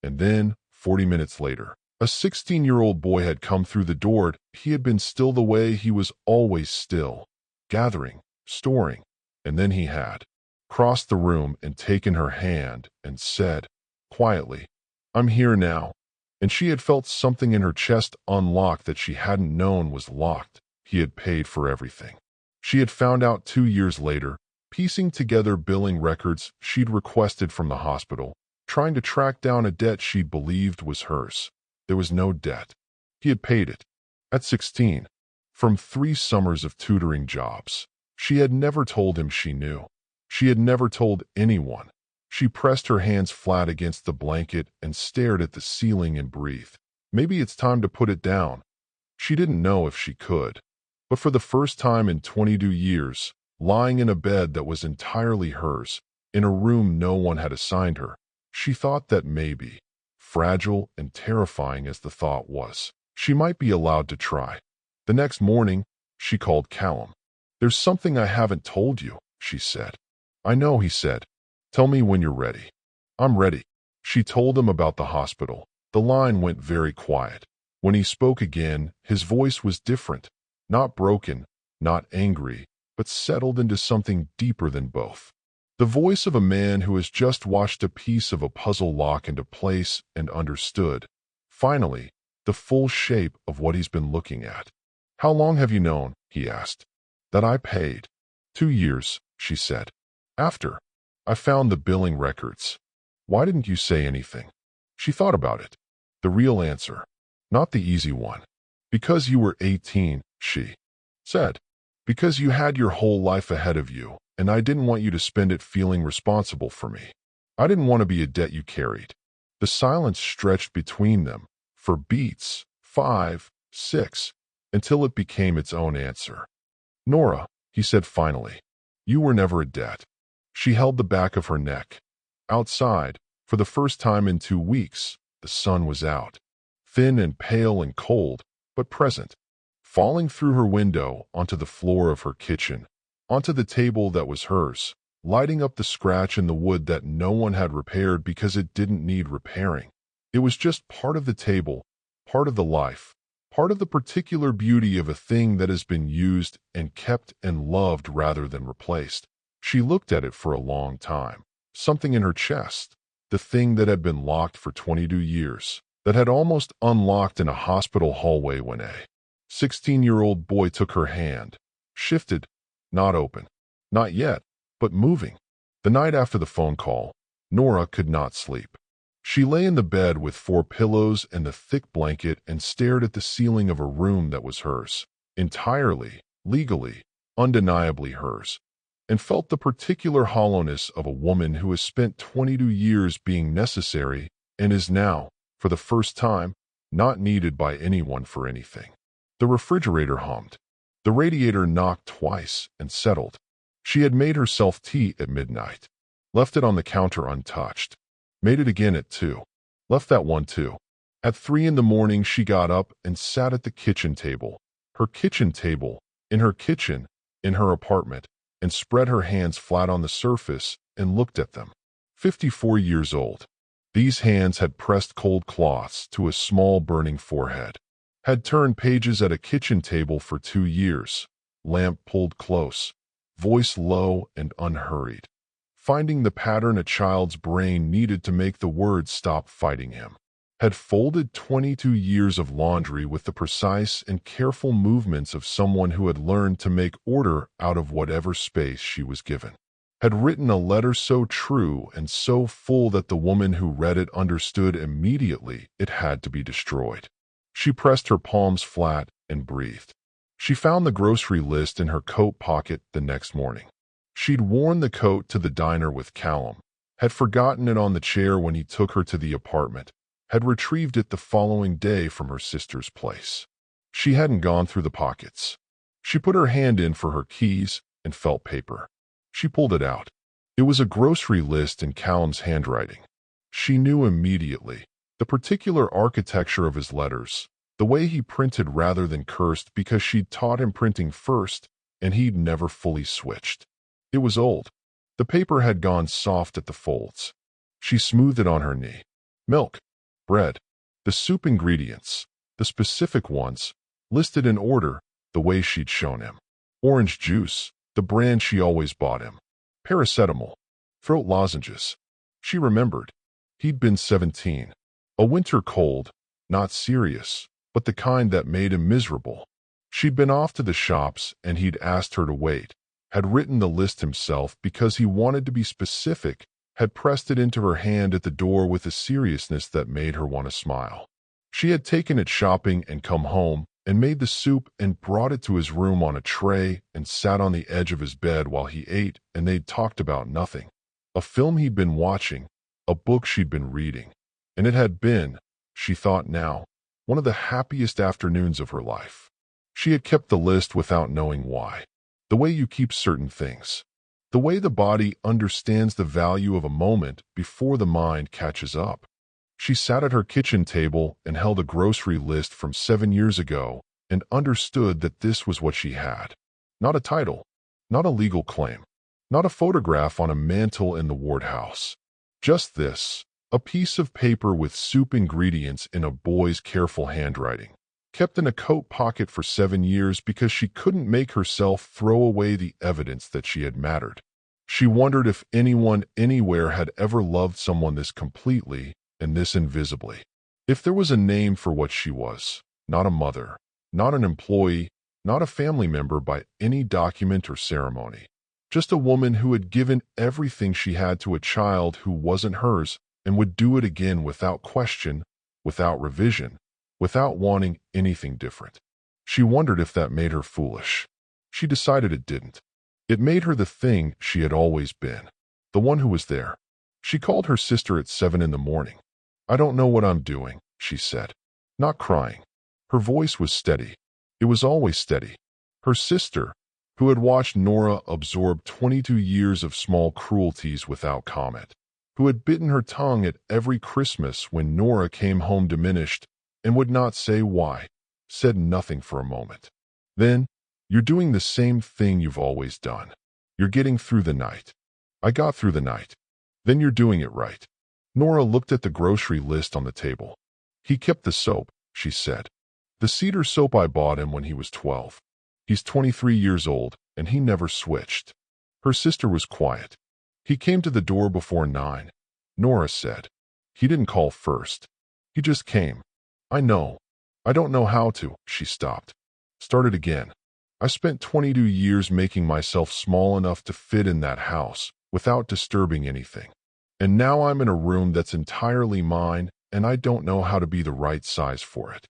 And then, 40 minutes later, a 16-year-old boy had come through the door. He had been still the way he was always still, gathering, storing, and then he had crossed the room and taken her hand and said, quietly, "I'm here now." And she had felt something in her chest unlock that she hadn't known was locked. He had paid for everything. She had found out 2 years later, piecing together billing records she'd requested from the hospital, trying to track down a debt she'd believed was hers. There was no debt. He had paid it. At 16. From 3 summers of tutoring jobs. She had never told him she knew. She had never told anyone. She pressed her hands flat against the blanket and stared at the ceiling and breathed. Maybe it's time to put it down. She didn't know if she could. But for the first time in 22 years, lying in a bed that was entirely hers, in a room no one had assigned her, she thought that maybe, fragile and terrifying as the thought was, she might be allowed to try. The next morning, she called Callum. "There's something I haven't told you," she said. "I know," he said. "Tell me when you're ready." "I'm ready." She told him about the hospital. The line went very quiet. When he spoke again, his voice was different. Not broken, not angry, but settled into something deeper than both. The voice of a man who has just washed a piece of a puzzle lock into place and understood, finally, the full shape of what he's been looking at. "How long have you known," he asked, "that I paid?" 2 years, she said. "After I found the billing records. Why didn't you say anything?" She thought about it. The real answer, not the easy one. "Because you were 18, she said. "Because you had your whole life ahead of you, and I didn't want you to spend it feeling responsible for me. I didn't want to be a debt you carried." The silence stretched between them, for beats, 5, 6, until it became its own answer. "Nora," he said finally, "you were never a debt." She held the back of her neck. Outside, for the first time in 2 weeks, the sun was out. Thin and pale and cold, but present. Falling through her window onto the floor of her kitchen, onto the table that was hers, lighting up the scratch in the wood that no one had repaired because it didn't need repairing. It was just part of the table, part of the life, part of the particular beauty of a thing that has been used and kept and loved rather than replaced. She looked at it for a long time. Something in her chest, the thing that had been locked for 22 years, that had almost unlocked in a hospital hallway when a 16-year-old boy took her hand, shifted, not open, not yet, but moving. The night after the phone call, Nora could not sleep. She lay in the bed with 4 pillows and the thick blanket and stared at the ceiling of a room that was hers, entirely, legally, undeniably hers, and felt the particular hollowness of a woman who has spent 22 years being necessary and is now, for the first time, not needed by anyone for anything. The refrigerator hummed. The radiator knocked twice and settled. She had made herself tea at midnight, left it on the counter untouched, made it again at 2, left that one too. At 3 in the morning, she got up and sat at the kitchen table, her kitchen table, in her kitchen, in her apartment, and spread her hands flat on the surface and looked at them. 54 years old. These hands had pressed cold cloths to a small burning forehead, had turned pages at a kitchen table for 2 years, lamp pulled close, voice low and unhurried, finding the pattern a child's brain needed to make the words stop fighting him. Had folded 22 years of laundry with the precise and careful movements of someone who had learned to make order out of whatever space she was given. Had written a letter so true and so full that the woman who read it understood immediately it had to be destroyed. She pressed her palms flat and breathed. She found the grocery list in her coat pocket the next morning. She'd worn the coat to the diner with Callum, had forgotten it on the chair when he took her to the apartment, had retrieved it the following day from her sister's place. She hadn't gone through the pockets. She put her hand in for her keys and felt paper. She pulled it out. It was a grocery list in Callum's handwriting. She knew immediately the particular architecture of his letters, the way he printed rather than cursed, because she'd taught him printing first and he'd never fully switched. It was old. The paper had gone soft at the folds. She smoothed it on her knee. Milk, bread, the soup ingredients, the specific ones, listed in order, the way she'd shown him. Orange juice, the brand she always bought him. Paracetamol, throat lozenges. She remembered. He'd been 17. A winter cold, not serious, but the kind that made him miserable. She'd been off to the shops and he'd asked her to wait, had written the list himself because he wanted to be specific, had pressed it into her hand at the door with a seriousness that made her want to smile. She had taken it shopping and come home and made the soup and brought it to his room on a tray and sat on the edge of his bed while he ate, and they'd talked about nothing. A film he'd been watching, a book she'd been reading. And it had been, she thought now, one of the happiest afternoons of her life. She had kept the list without knowing why. The way you keep certain things. The way the body understands the value of a moment before the mind catches up. She sat at her kitchen table and held a grocery list from 7 years ago and understood that this was what she had. Not a title, not a legal claim, not a photograph on a mantel in the ward house. Just this, a piece of paper with soup ingredients in a boy's careful handwriting, kept in a coat pocket for 7 years because she couldn't make herself throw away the evidence that she had mattered. She wondered if anyone anywhere had ever loved someone this completely and this invisibly. If there was a name for what she was, not a mother, not an employee, not a family member by any document or ceremony. Just a woman who had given everything she had to a child who wasn't hers and would do it again without question, without revision, without wanting anything different. She wondered if that made her foolish. She decided it didn't. It made her the thing she had always been, the one who was there. She called her sister at 7 in the morning. "I don't know what I'm doing," she said, not crying. Her voice was steady. It was always steady. Her sister, who had watched Nora absorb 22 years of small cruelties without comment, who had bitten her tongue at every Christmas when Nora came home diminished and would not say why, said nothing for a moment. Then, "You're doing the same thing you've always done. You're getting through the night. I got through the night. Then you're doing it right." Nora looked at the grocery list on the table. "He kept the soap," she said. "The cedar soap I bought him when he was 12. He's 23 years old, and he never switched." Her sister was quiet. "He came to the door before 9, Nora said. "He didn't call first. He just came." "I know. I don't know how to," she stopped. Started again. "I spent 22 years making myself small enough to fit in that house without disturbing anything. And now I'm in a room that's entirely mine, and I don't know how to be the right size for it."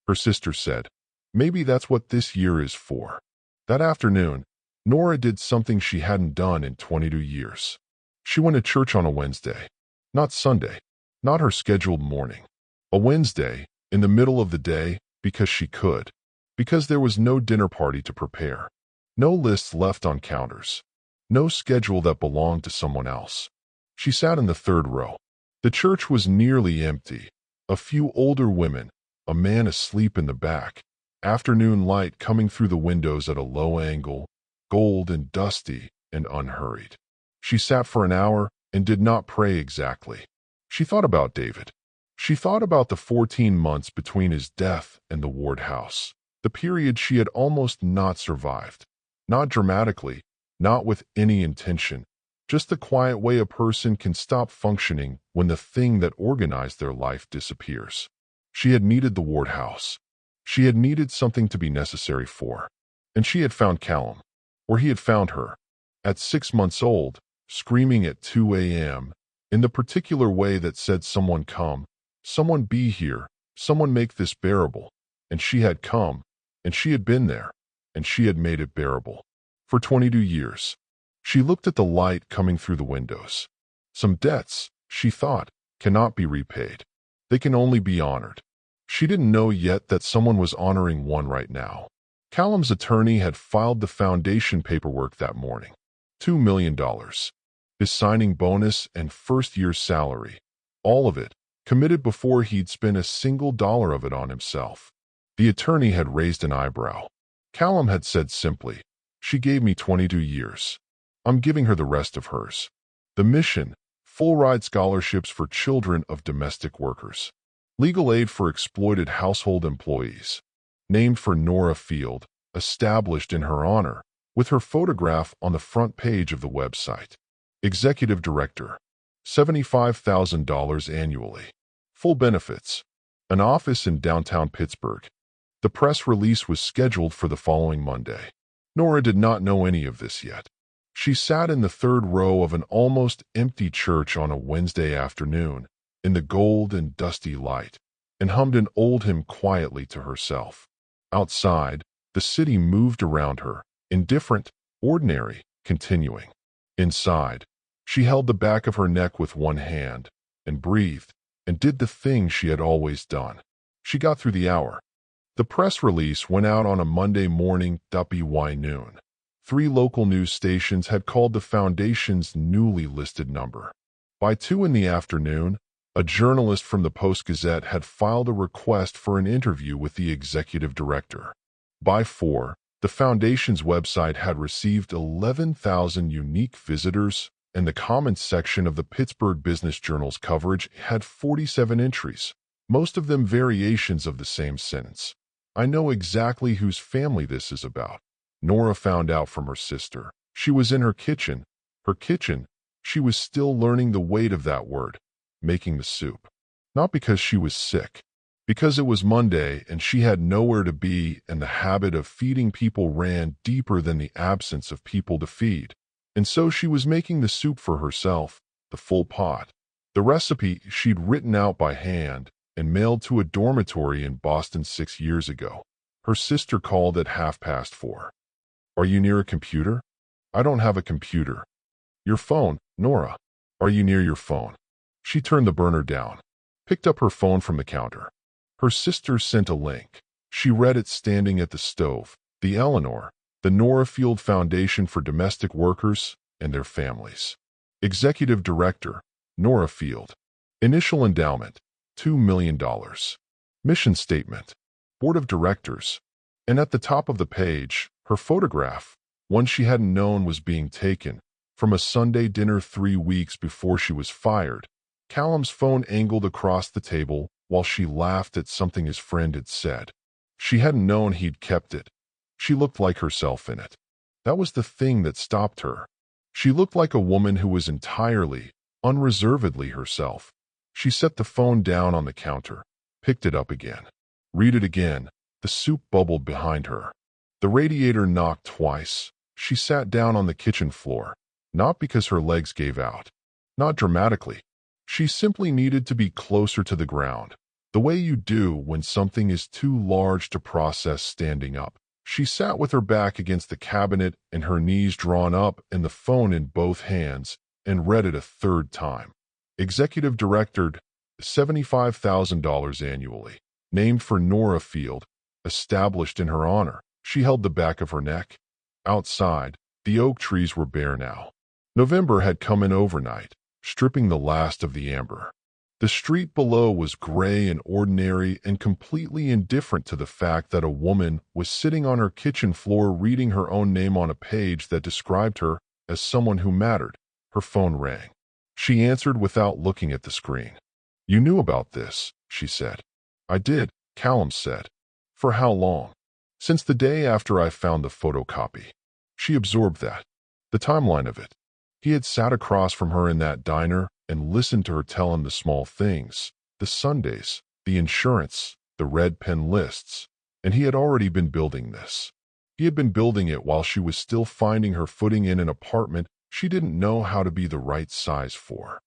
Her sister said, "Maybe that's what this year is for." That afternoon, Nora did something she hadn't done in 22 years. She went to church on a Wednesday. Not Sunday. Not her scheduled morning. A Wednesday, in the middle of the day, because she could. Because there was no dinner party to prepare. No lists left on counters. no schedule that belonged to someone else. She sat in the third row. The church was nearly empty. A few older women, a man asleep in the back, afternoon light coming through the windows at a low angle, gold and dusty and unhurried. She sat for an hour and did not pray exactly. She thought about David. She thought about the 14 months between his death and the ward house, the period she had almost not survived. Not dramatically, not with any intention, just the quiet way a person can stop functioning when the thing that organized their life disappears. She had needed the ward house. She had needed something to be necessary for. And she had found Callum, or he had found her, at 6 months old, screaming at 2 a.m., in the particular way that said, "Someone come, someone be here, someone make this bearable." And she had come, and she had been there, and she had made it bearable. For 22 years. She looked at the light coming through the windows. Some debts, she thought, cannot be repaid. They can only be honored. She didn't know yet that someone was honoring one right now. Callum's attorney had filed the foundation paperwork that morning. $2 million. His signing bonus and first-year salary. All of it, committed before he'd spent a single dollar of it on himself. The attorney had raised an eyebrow. Callum had said simply, "She gave me 22 years. I'm giving her the rest of hers." The mission, full-ride scholarships for children of domestic workers. Legal aid for exploited household employees. Named for Nora Field, established in her honor, with her photograph on the front page of the website. Executive Director. $75,000 annually. Full benefits. An office in downtown Pittsburgh. The press release was scheduled for the following Monday. Nora did not know any of this yet. She sat in the third row of an almost empty church on a Wednesday afternoon, in the gold and dusty light, and hummed an old hymn quietly to herself. Outside, the city moved around her, indifferent, ordinary, continuing. Inside, she held the back of her neck with one hand, and breathed, and did the thing she had always done. She got through the hour. The press release went out on a Monday morning, by noon. 3 local news stations had called the foundation's newly listed number. By 2 in the afternoon, a journalist from the Post-Gazette had filed a request for an interview with the executive director. By 4, the foundation's website had received 11,000 unique visitors, and the comments section of the Pittsburgh Business Journal's coverage had 47 entries, most of them variations of the same sentence. "I know exactly whose family this is about," Nora found out from her sister. She was in her kitchen. She was still learning the weight of that word, making the soup. Not because she was sick, because it was Monday and she had nowhere to be, and the habit of feeding people ran deeper than the absence of people to feed. And so she was making the soup for herself, the full pot. The recipe she'd written out by hand and mailed to a dormitory in Boston 6 years ago. Her sister called at 4:30. "Are you near a computer?" "I don't have a computer." "Your phone, Nora. Are you near your phone?" She turned the burner down, picked up her phone from the counter. Her sister sent a link. She read it standing at the stove. The Eleanor, the Nora Field Foundation for Domestic Workers and Their Families. Executive Director, Nora Field. Initial endowment, $2 million. Mission statement, Board of Directors. And at the top of the page, her photograph, one she hadn't known was being taken, from a Sunday dinner 3 weeks before she was fired. Callum's phone angled across the table while she laughed at something his friend had said. She hadn't known he'd kept it. She looked like herself in it. That was the thing that stopped her. She looked like a woman who was entirely, unreservedly herself. She set the phone down on the counter, picked it up again. Read it again. The soup bubbled behind her. The radiator knocked twice. She sat down on the kitchen floor, not because her legs gave out. Not dramatically. She simply needed to be closer to the ground, the way you do when something is too large to process standing up. She sat with her back against the cabinet and her knees drawn up and the phone in both hands, and read it a third time. Executive Director, $75,000 annually. Named for Nora Field, established in her honor. She held the back of her neck. Outside, The oak trees were bare now. November had come in overnight, stripping the last of the amber. The street below was gray and ordinary and completely indifferent to the fact that a woman was sitting on her kitchen floor reading her own name on a page that described her as someone who mattered. Her phone rang. She answered without looking at the screen. "You knew about this," she said. "I did," Callum said. "For how long?" "Since the day after I found the photocopy." She absorbed that. The timeline of it. He had sat across from her in that diner and listened to her tell him the small things, the Sundays, the insurance, the red pen lists, and he had already been building this. He had been building it while she was still finding her footing in an apartment she didn't know how to be the right size for.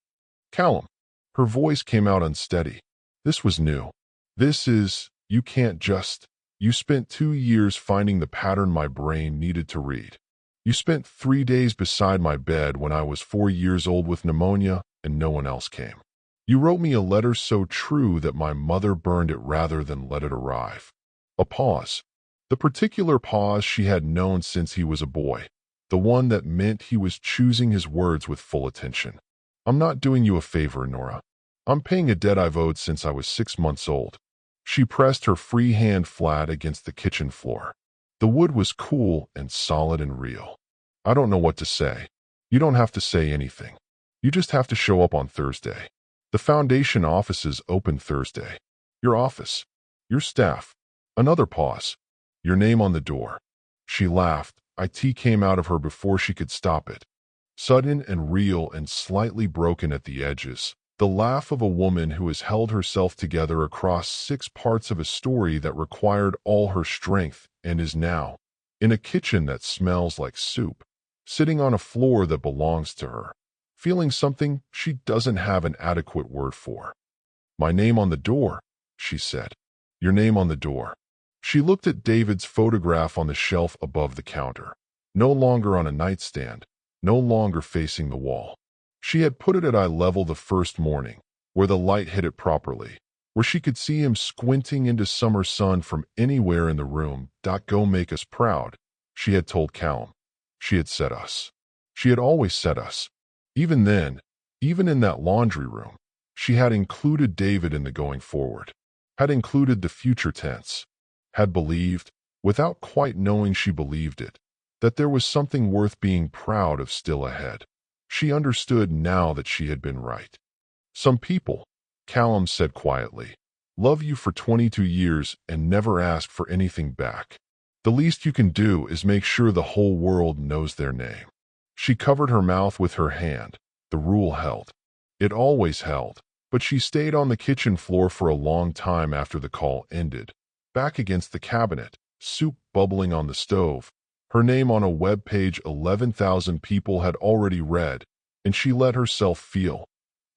"Callum." Her voice came out unsteady. "This was new. You can't just. You spent 2 years finding the pattern my brain needed to read. You spent 3 days beside my bed when I was 4 years old with pneumonia and no one else came. You wrote me a letter so true that my mother burned it rather than let it arrive." A pause. The particular pause she had known since he was a boy. The one that meant he was choosing his words with full attention. "I'm not doing you a favor, Nora. I'm paying a debt I've owed since I was 6 months old." She pressed her free hand flat against the kitchen floor. The wood was cool and solid and real. "I don't know what to say." "You don't have to say anything. You just have to show up on Thursday. The foundation offices open Thursday. Your office. Your staff." Another pause. "Your name on the door." She laughed. It came out of her before she could stop it. Sudden and real and slightly broken at the edges. The laugh of a woman who has held herself together across 6 parts of a story that required all her strength and is now in a kitchen that smells like soup, sitting on a floor that belongs to her, feeling something she doesn't have an adequate word for. "My name on the door," she said. "Your name on the door." She looked at David's photograph on the shelf above the counter, no longer on a nightstand, no longer facing the wall. She had put it at eye level the first morning, where the light hit it properly, where she could see him squinting into summer sun from anywhere in the room. "Go make us proud," she had told Callum. She had said us. She had always said us. Even then, even in that laundry room, she had included David in the going forward, had included the future tense, had believed, without quite knowing she believed it, that there was something worth being proud of still ahead. She understood now that she had been right. "Some people," Callum said quietly, "love you for 22 years and never ask for anything back. The least you can do is make sure the whole world knows their name." She covered her mouth with her hand. The rule held. It always held, but she stayed on the kitchen floor for a long time after the call ended, back against the cabinet, soup bubbling on the stove. Her name on a web page 11,000 people had already read, and she let herself feel,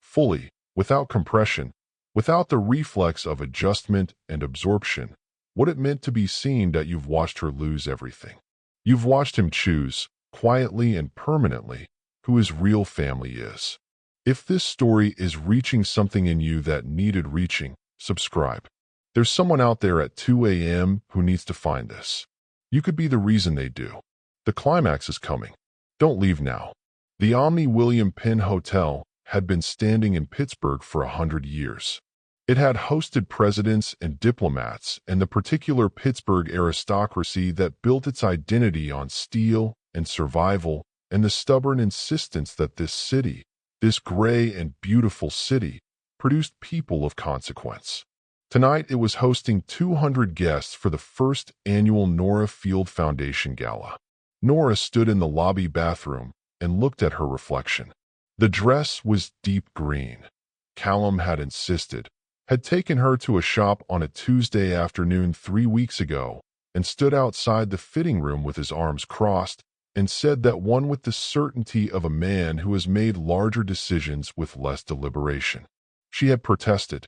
fully, without compression, without the reflex of adjustment and absorption, what it meant to be seen. That you've watched her lose everything. You've watched him choose, quietly and permanently, who his real family is. If this story is reaching something in you that needed reaching, subscribe. There's someone out there at 2 a.m. who needs to find this. You could be the reason they do. The climax is coming. Don't leave now. The Omni William Penn Hotel had been standing in Pittsburgh for 100 years. It had hosted presidents and diplomats and the particular Pittsburgh aristocracy that built its identity on steel and survival and the stubborn insistence that this city, this gray and beautiful city, produced people of consequence. Tonight it was hosting 200 guests for the first annual Nora Field Foundation Gala. Nora stood in the lobby bathroom and looked at her reflection. The dress was deep green. Callum had insisted, had taken her to a shop on a Tuesday afternoon 3 weeks ago and stood outside the fitting room with his arms crossed and said that one with the certainty of a man who has made larger decisions with less deliberation. She had protested.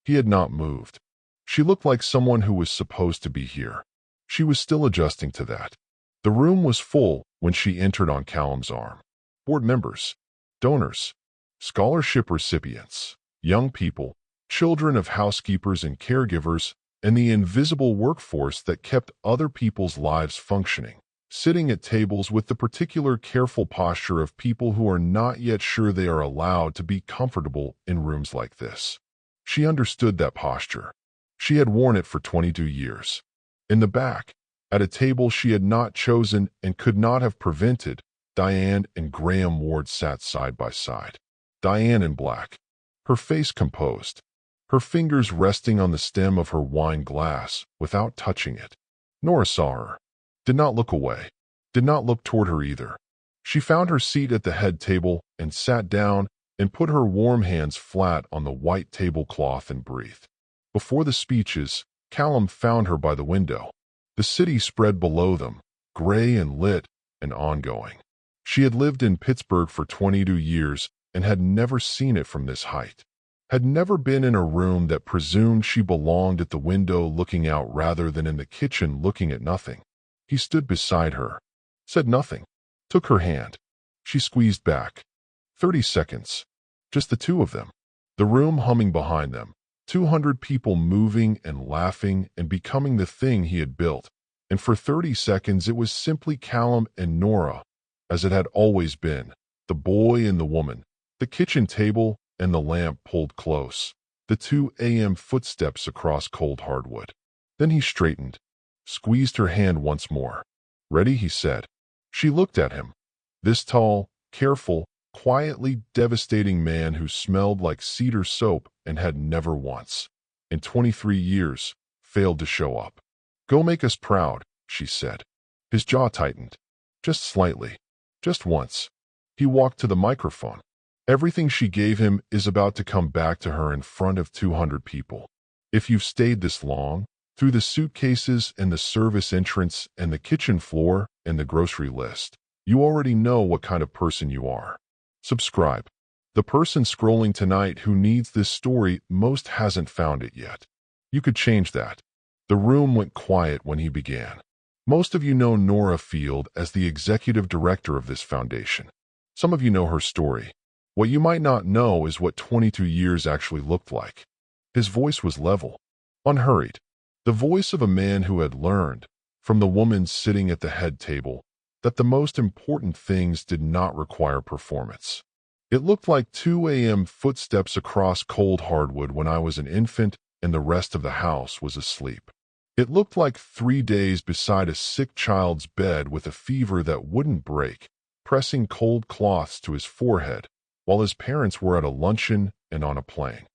He had not moved. She looked like someone who was supposed to be here. She was still adjusting to that. The room was full when she entered on Callum's arm. Board members, donors, scholarship recipients, young people, children of housekeepers and caregivers, and the invisible workforce that kept other people's lives functioning. sitting at tables with the particular careful posture of people who are not yet sure they are allowed to be comfortable in rooms like this. She understood that posture. She had worn it for 22 years. In the back, at a table she had not chosen and could not have prevented, Diane and Graham Ward sat side by side. Diane in black, her face composed, her fingers resting on the stem of her wine glass without touching it. Nora saw her, did not look away, did not look toward her either. She found her seat at the head table and sat down and put her warm hands flat on the white tablecloth and breathed. Before the speeches, Callum found her by the window. The city spread below them, gray and lit and ongoing. She had lived in Pittsburgh for 22 years and had never seen it from this height. Had never been in a room that presumed she belonged at the window looking out rather than in the kitchen looking at nothing. He stood beside her, said nothing, took her hand. She squeezed back. 30 seconds. Just the two of them. The room humming behind them. 200 people moving and laughing and becoming the thing he had built. And for 30 seconds it was simply Callum and Nora, as it had always been. The boy and the woman. The kitchen table and the lamp pulled close. The 2 a.m. footsteps across cold hardwood. Then he straightened, squeezed her hand once more. "Ready?" he said. She looked at him. This tall, careful, quietly devastating man who smelled like cedar soap and had never once, in 23 years, failed to show up. "Go make us proud," she said. His jaw tightened. Just slightly. Just once. He walked to the microphone. Everything she gave him is about to come back to her in front of 200 people. If you've stayed this long, through the suitcases and the service entrance and the kitchen floor and the grocery list, you already know what kind of person you are. Subscribe. The person scrolling tonight who needs this story most hasn't found it yet. You could change that. The room went quiet when he began. Most of you know Nora Field as the executive director of this foundation. Some of you know her story. What you might not know is what 22 years actually looked like. His voice was level, unhurried. The voice of a man who had learned, from the woman sitting at the head table, that the most important things did not require performance. It looked like 2 a.m. footsteps across cold hardwood when I was an infant and the rest of the house was asleep. It looked like 3 days beside a sick child's bed with a fever that wouldn't break, pressing cold cloths to his forehead, while his parents were at a luncheon and on a plane.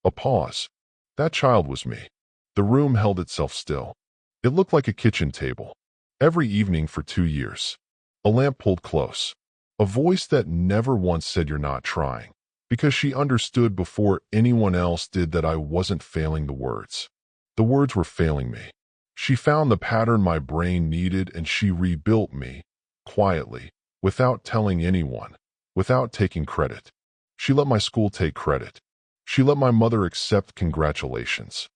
A pause. That child was me. The room held itself still. It looked like a kitchen table. Every evening for 2 years. A lamp pulled close. A voice that never once said you're not trying, because she understood before anyone else did that I wasn't failing the words. The words were failing me. She found the pattern my brain needed and she rebuilt me, quietly, without telling anyone, without taking credit. She let my school take credit. She let my mother accept congratulations.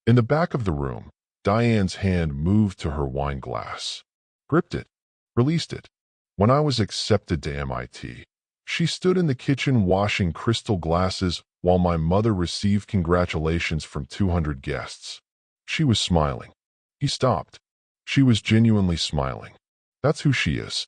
In the back of the room, Diane's hand moved to her wine glass. Gripped it. Released it. When I was accepted to MIT, she stood in the kitchen washing crystal glasses while my mother received congratulations from 200 guests. She was smiling. He stopped. She was genuinely smiling. That's who she is.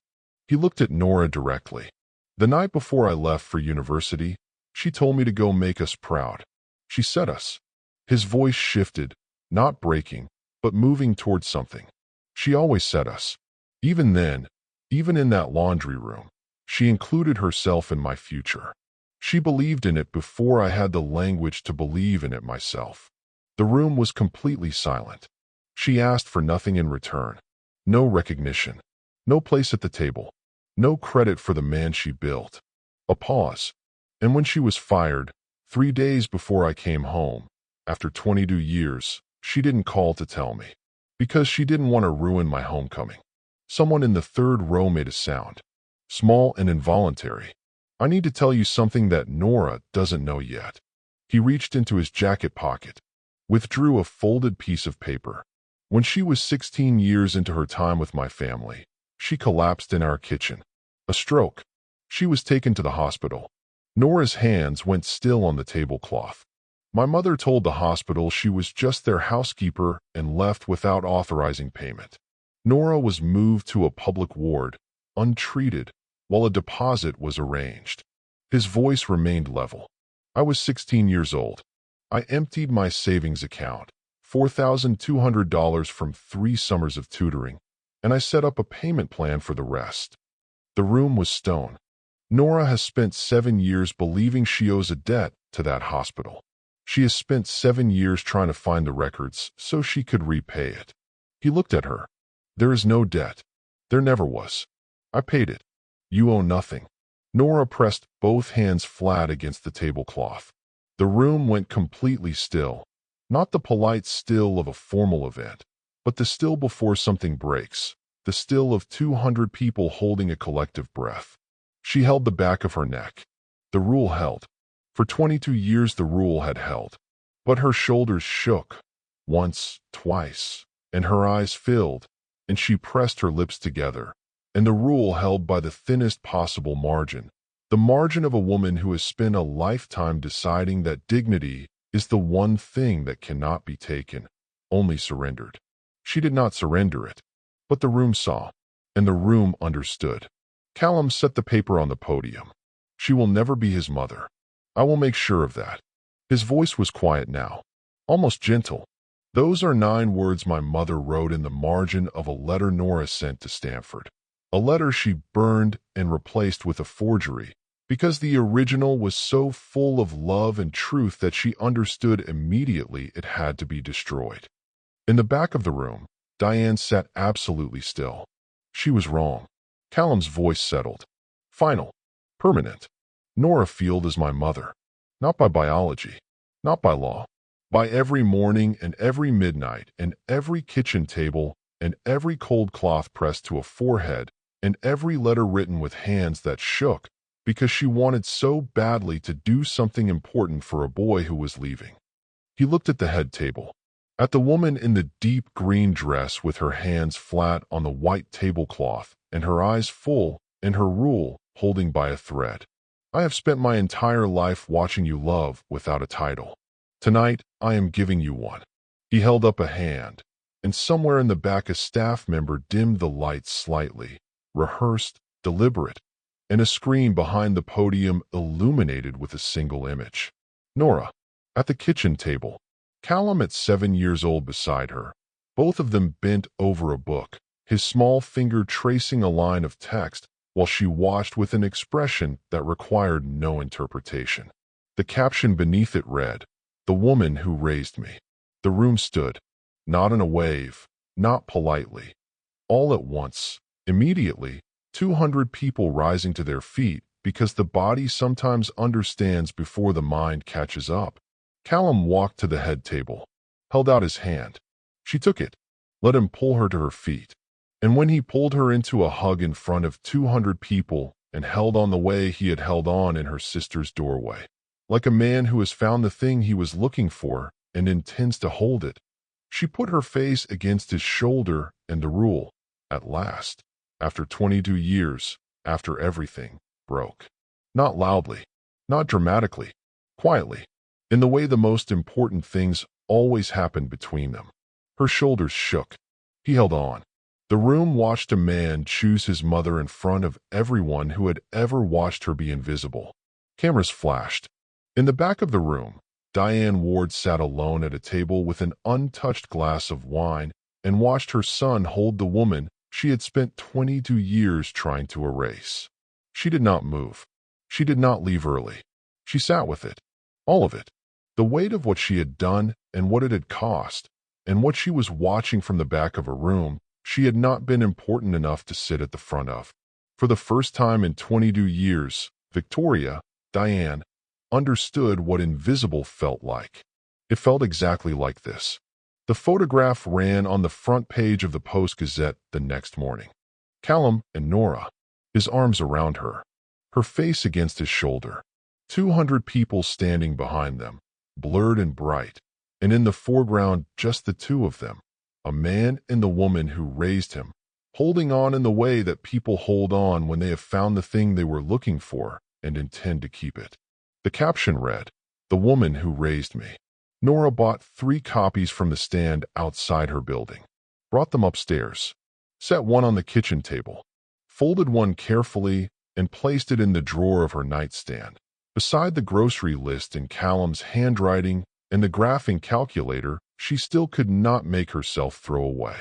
He looked at Nora directly. The night before I left for university, she told me to go make us proud. She said us. His voice shifted, not breaking, but moving towards something. She always said us. Even then, even in that laundry room, she included herself in my future. She believed in it before I had the language to believe in it myself. The room was completely silent. She asked for nothing in return. No recognition. No place at the table. No credit for the man she built. A pause. And when she was fired, 3 days before I came home, after 22 years, she didn't call to tell me. Because she didn't want to ruin my homecoming. Someone in the third row made a sound. Small and involuntary. I need to tell you something that Nora doesn't know yet. He reached into his jacket pocket, withdrew a folded piece of paper. When she was 16 years into her time with my family, she collapsed in our kitchen. A stroke. She was taken to the hospital. Nora's hands went still on the tablecloth. My mother told the hospital she was just their housekeeper and left without authorizing payment. Nora was moved to a public ward, untreated, while a deposit was arranged. His voice remained level. I was 16 years old. I emptied my savings account, $4,200 from 3 summers of tutoring, and I set up a payment plan for the rest. The room was stone. Nora has spent 7 years believing she owes a debt to that hospital. She has spent 7 years trying to find the records so she could repay it. He looked at her. There is no debt. There never was. I paid it. You owe nothing. Nora pressed both hands flat against the tablecloth. The room went completely still. Not the polite still of a formal event, but the still before something breaks, the still of 200 people holding a collective breath. She held the back of her neck. The rule held. For 22 years the rule had held. But her shoulders shook, once, twice, and her eyes filled, and she pressed her lips together. And the rule held by the thinnest possible margin, the margin of a woman who has spent a lifetime deciding that dignity is the one thing that cannot be taken, only surrendered. She did not surrender it, but the room saw, and the room understood. Callum set the paper on the podium. She will never be his mother. I will make sure of that. His voice was quiet now, almost gentle. Those are 9 words my mother wrote in the margin of a letter Nora sent to Stanford. A letter she burned and replaced with a forgery, because the original was so full of love and truth that she understood immediately it had to be destroyed. In the back of the room, Diane sat absolutely still. She was wrong. Callum's voice settled. Final. Permanent. Nora Field is my mother. Not by biology. Not by law. By every morning and every midnight and every kitchen table and every cold cloth pressed to a forehead and every letter written with hands that shook because she wanted so badly to do something important for a boy who was leaving. He looked at the head table, at the woman in the deep green dress with her hands flat on the white tablecloth and her eyes full and her rule holding by a thread. I have spent my entire life watching you love without a title. Tonight, I am giving you one. He held up a hand, and somewhere in the back a staff member dimmed the lights slightly, rehearsed, deliberate, and a screen behind the podium illuminated with a single image. Nora, at the kitchen table, Callum at 7 years old beside her, both of them bent over a book, his small finger tracing a line of text while she watched with an expression that required no interpretation. The caption beneath it read, "The woman who raised me." The room stood, not in a wave, not politely. All at once, immediately, 200 people rising to their feet because the body sometimes understands before the mind catches up. Callum walked to the head table, held out his hand. She took it, let him pull her to her feet. And when he pulled her into a hug in front of 200 people and held on the way he had held on in her sister's doorway, like a man who has found the thing he was looking for and intends to hold it, she put her face against his shoulder and the rule, at last, after 22 years, after everything, broke. Not loudly, not dramatically, quietly, in the way the most important things always happened between them. Her shoulders shook. He held on. The room watched a man choose his mother in front of everyone who had ever watched her be invisible. Cameras flashed. In the back of the room, Diane Ward sat alone at a table with an untouched glass of wine and watched her son hold the woman she had spent 22 years trying to erase. She did not move. She did not leave early. She sat with it. All of it. The weight of what she had done and what it had cost, and what she was watching from the back of a room she had not been important enough to sit at the front of. For the first time in 22 years, Victoria, Diane, understood what invisible felt like. It felt exactly like this. The photograph ran on the front page of the Post-Gazette the next morning. Callum and Nora, his arms around her, her face against his shoulder. 200 people standing behind them, blurred and bright, and in the foreground just the two of them, a man and the woman who raised him, holding on in the way that people hold on when they have found the thing they were looking for and intend to keep it. The caption read, "The woman who raised me." Nora bought 3 copies from the stand outside her building, brought them upstairs. set one on the kitchen table, folded one carefully, and placed it in the drawer of her nightstand, beside the grocery list in Callum's handwriting and the graphing calculator she still could not make herself throw away.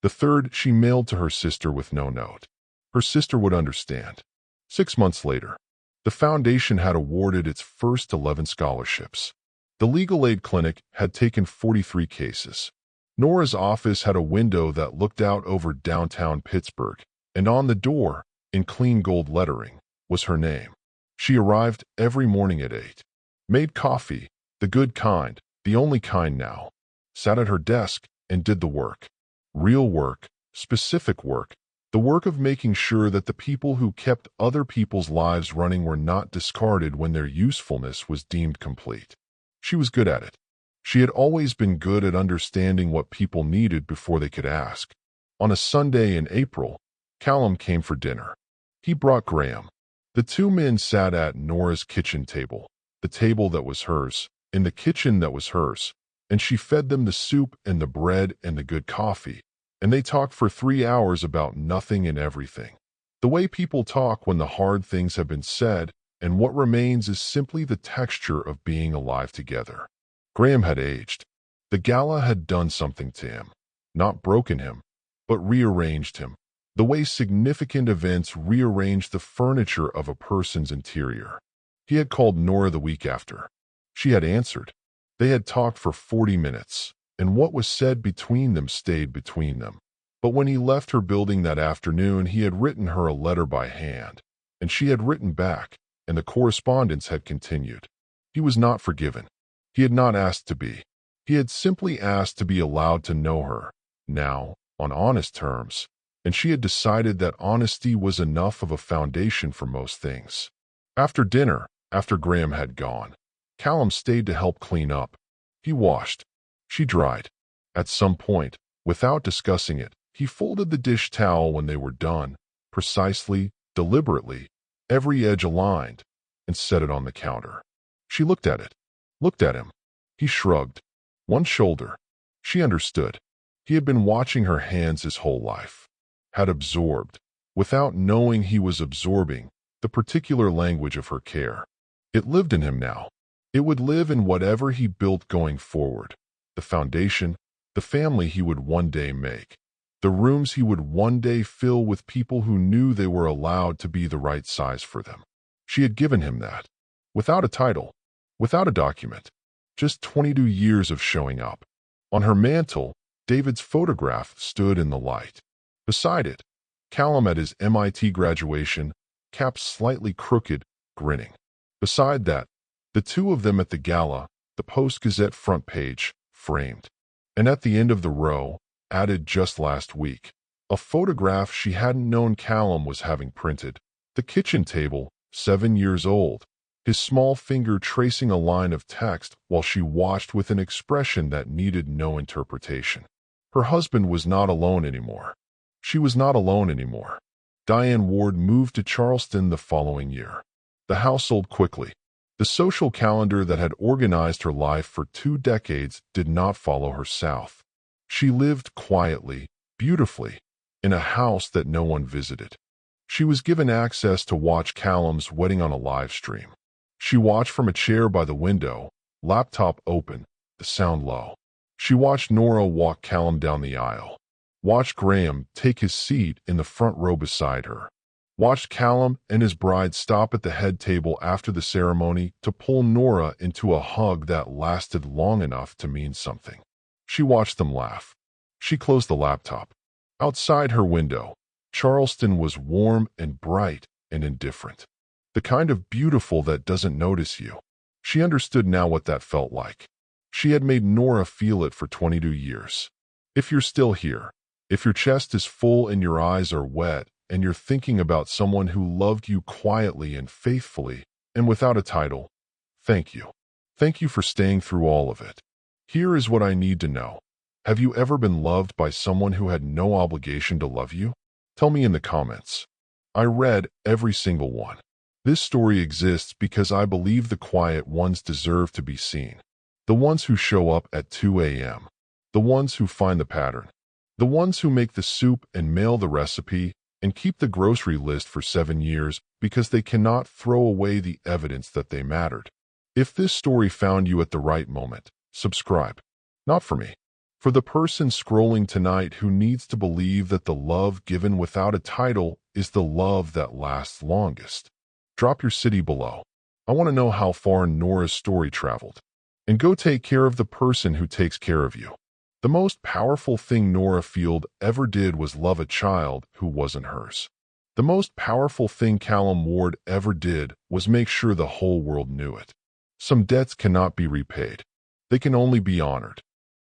The third she mailed to her sister with no note. Her sister would understand. 6 months later, the foundation had awarded its first 11 scholarships. The legal aid clinic had taken 43 cases. Nora's office had a window that looked out over downtown Pittsburgh, and on the door, in clean gold lettering, was her name. She arrived every morning at 8. Made coffee, the good kind, the only kind now. Sat at her desk and did the work. Real work, specific work, the work of making sure that the people who kept other people's lives running were not discarded when their usefulness was deemed complete. She was good at it. She had always been good at understanding what people needed before they could ask. On a Sunday in April, Callum came for dinner. He brought Graham. The two men sat at Nora's kitchen table, the table that was hers, in the kitchen that was hers, and she fed them the soup and the bread and the good coffee, and they talked for 3 hours about nothing and everything. The way people talk when the hard things have been said, and what remains is simply the texture of being alive together. Graham had aged. The gala had done something to him, not broken him, but rearranged him, the way significant events rearrange the furniture of a person's interior. He had called Nora the week after. She had answered. They had talked for 40 minutes, and what was said between them stayed between them. But when he left her building that afternoon, he had written her a letter by hand, and she had written back, and the correspondence had continued. He was not forgiven. He had not asked to be. He had simply asked to be allowed to know her, now, on honest terms, and she had decided that honesty was enough of a foundation for most things. After dinner, after Graham had gone, Callum stayed to help clean up. He washed. She dried. At some point, without discussing it, he folded the dish towel when they were done, precisely, deliberately, every edge aligned, and set it on the counter. She looked at it, looked at him. He shrugged. One shoulder. She understood. He had been watching her hands his whole life, had absorbed, without knowing he was absorbing, the particular language of her care. It lived in him now. It would live in whatever he built going forward, the foundation, the family he would one day make, the rooms he would one day fill with people who knew they were allowed to be the right size for them. She had given him that, without a title, without a document, just 22 years of showing up. On her mantel, David's photograph stood in the light. Beside it, Callum at his MIT graduation, cap slightly crooked, grinning. Beside that, the two of them at the gala, the Post-Gazette front page, framed. And at the end of the row, added just last week, a photograph she hadn't known Callum was having printed. The kitchen table, 7 years old, his small finger tracing a line of text while she watched with an expression that needed no interpretation. Her husband was not alone anymore. She was not alone anymore. Diane Ward moved to Charleston the following year. The house sold quickly. The social calendar that had organized her life for 2 decades did not follow her south. She lived quietly, beautifully, in a house that no one visited. She was given access to watch Callum's wedding on a live stream. She watched from a chair by the window, laptop open, the sound low. She watched Nora walk Callum down the aisle. Watched Graham take his seat in the front row beside her. Watched Callum and his bride stop at the head table after the ceremony to pull Nora into a hug that lasted long enough to mean something. She watched them laugh. She closed the laptop. Outside her window, Charleston was warm and bright and indifferent. The kind of beautiful that doesn't notice you. She understood now what that felt like. She had made Nora feel it for 22 years. If you're still here, if your chest is full and your eyes are wet, and you're thinking about someone who loved you quietly and faithfully, and without a title, thank you. Thank you for staying through all of it. Here is what I need to know. Have you ever been loved by someone who had no obligation to love you? Tell me in the comments. I read every single one. This story exists because I believe the quiet ones deserve to be seen. The ones who show up at 2 a.m. The ones who find the pattern. The ones who make the soup and mail the recipe and keep the grocery list for 7 years because they cannot throw away the evidence that they mattered. If this story found you at the right moment, subscribe. Not for me. For the person scrolling tonight who needs to believe that the love given without a title is the love that lasts longest. Drop your city below. I want to know how far Nora's story traveled. And go take care of the person who takes care of you. The most powerful thing Nora Field ever did was love a child who wasn't hers. The most powerful thing Callum Ward ever did was make sure the whole world knew it. Some debts cannot be repaid. They can only be honored.